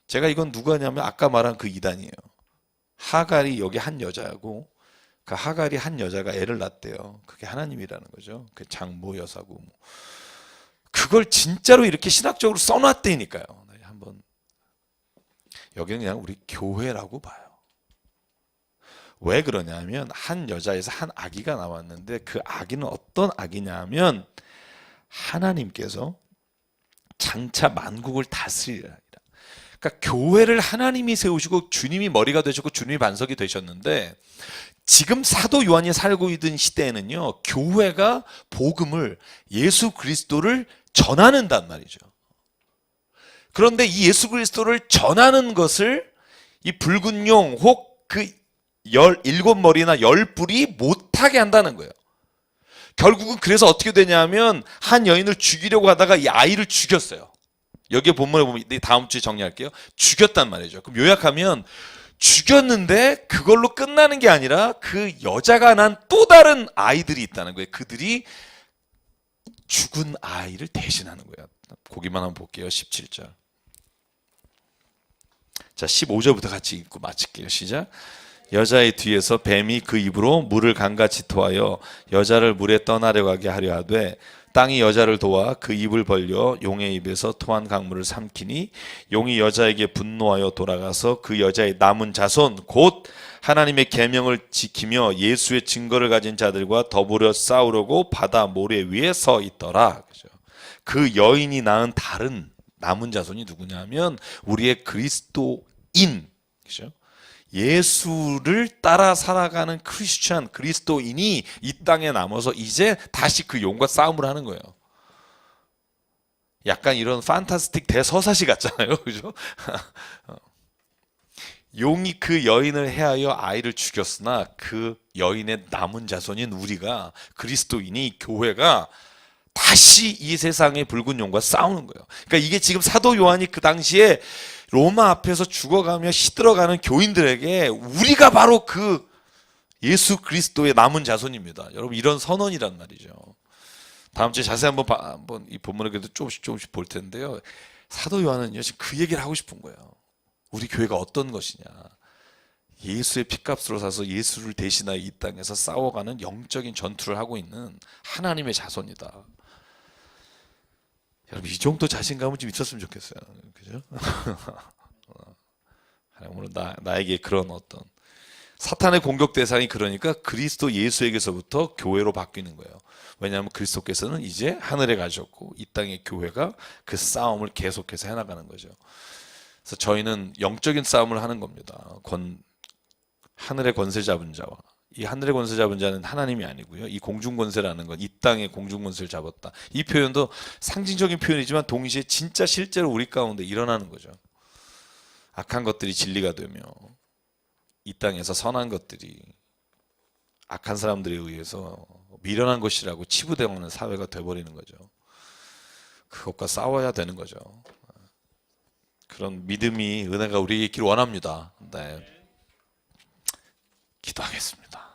제가 이건 누가냐면 아까 말한 그 이단이에요. 하갈이 여기 한 여자고, 그 하갈이 한 여자가 애를 낳대요. 그게 하나님이라는 거죠. 그 장모 여사고. 그걸 진짜로 이렇게 신학적으로 써놨다니까요. 한번 여기는 그냥 우리 교회라고 봐요. 왜 그러냐면 한 여자에서 한 아기가 나왔는데, 그 아기는 어떤 아기냐면 하나님께서 장차 만국을 다스리리라. 그러니까 교회를 하나님이 세우시고 주님이 머리가 되셨고 주님이 반석이 되셨는데, 지금 사도 요한이 살고 있던 시대에는요, 교회가 복음을, 예수 그리스도를 전하는단 말이죠. 그런데 이 예수 그리스도를 전하는 것을 이 붉은 용 혹 그 17머리나 10뿔이 못하게 한다는 거예요. 결국은 그래서 어떻게 되냐면 한 여인을 죽이려고 하다가 이 아이를 죽였어요. 여기 본문에 보면, 다음 주에 정리할게요. 죽였단 말이죠. 그럼 요약하면, 죽였는데 그걸로 끝나는 게 아니라 그 여자가 난 또 다른 아이들이 있다는 거예요. 그들이 죽은 아이를 대신하는 거예요. 거기만 한번 볼게요. 17절. 자, 15절부터 같이 읽고 마칠게요. 시작. 여자의 뒤에서 뱀이 그 입으로 물을 강같이 토하여 여자를 물에 떠나려고 하려 하되, 땅이 여자를 도와 그 입을 벌려 용의 입에서 토한 강물을 삼키니, 용이 여자에게 분노하여 돌아가서 그 여자의 남은 자손 곧 하나님의 계명을 지키며 예수의 증거를 가진 자들과 더불어 싸우려고 바다 모래 위에 서 있더라. 그 여인이 낳은 다른 남은 자손이 누구냐면 우리의 그리스도인, 그죠? 예수를 따라 살아가는 크리스찬, 그리스도인이 이 땅에 남아서 이제 다시 그 용과 싸움을 하는 거예요. 약간 이런 판타스틱 대서사시 같잖아요. 그죠? 용이 그 여인을 해하여 아이를 죽였으나 그 여인의 남은 자손인 우리가, 그리스도인이, 교회가 다시 이 세상의 붉은 용과 싸우는 거예요. 그러니까 이게 지금 사도 요한이 그 당시에 로마 앞에서 죽어가며 시들어가는 교인들에게 우리가 바로 그 예수 그리스도의 남은 자손입니다. 여러분, 이런 선언이란 말이죠. 다음 주에 자세히 한번 이 본문을 그래도 조금씩 볼 텐데요. 사도 요한은요, 지금 그 얘기를 하고 싶은 거예요. 우리 교회가 어떤 것이냐. 예수의 피값으로 사서 예수를 대신하여 이 땅에서 싸워가는 영적인 전투를 하고 있는 하나님의 자손이다. 여러분, 이 정도 자신감은 좀 있었으면 좋겠어요. 그죠? 오늘 나에게 그런 어떤 사탄의 공격 대상이, 그러니까 그리스도 예수에게서부터 교회로 바뀌는 거예요. 왜냐하면 그리스도께서는 이제 하늘에 가셨고 이 땅의 교회가 그 싸움을 계속해서 해나가는 거죠. 그래서 저희는 영적인 싸움을 하는 겁니다. 하늘의 권세 잡은 자와, 이 하늘의 권세 잡은 자는 하나님이 아니고요. 이 공중 권세라는 건 이 땅의 공중 권세를 잡았다. 이 표현도 상징적인 표현이지만 동시에 진짜 실제로 우리 가운데 일어나는 거죠. 악한 것들이 진리가 되며 이 땅에서 선한 것들이 악한 사람들에 의해서 미련한 것이라고 치부되는 사회가 돼버리는 거죠. 그것과 싸워야 되는 거죠. 그런 믿음이, 은혜가 우리에게 있기를 원합니다. 네. 기도하겠습니다.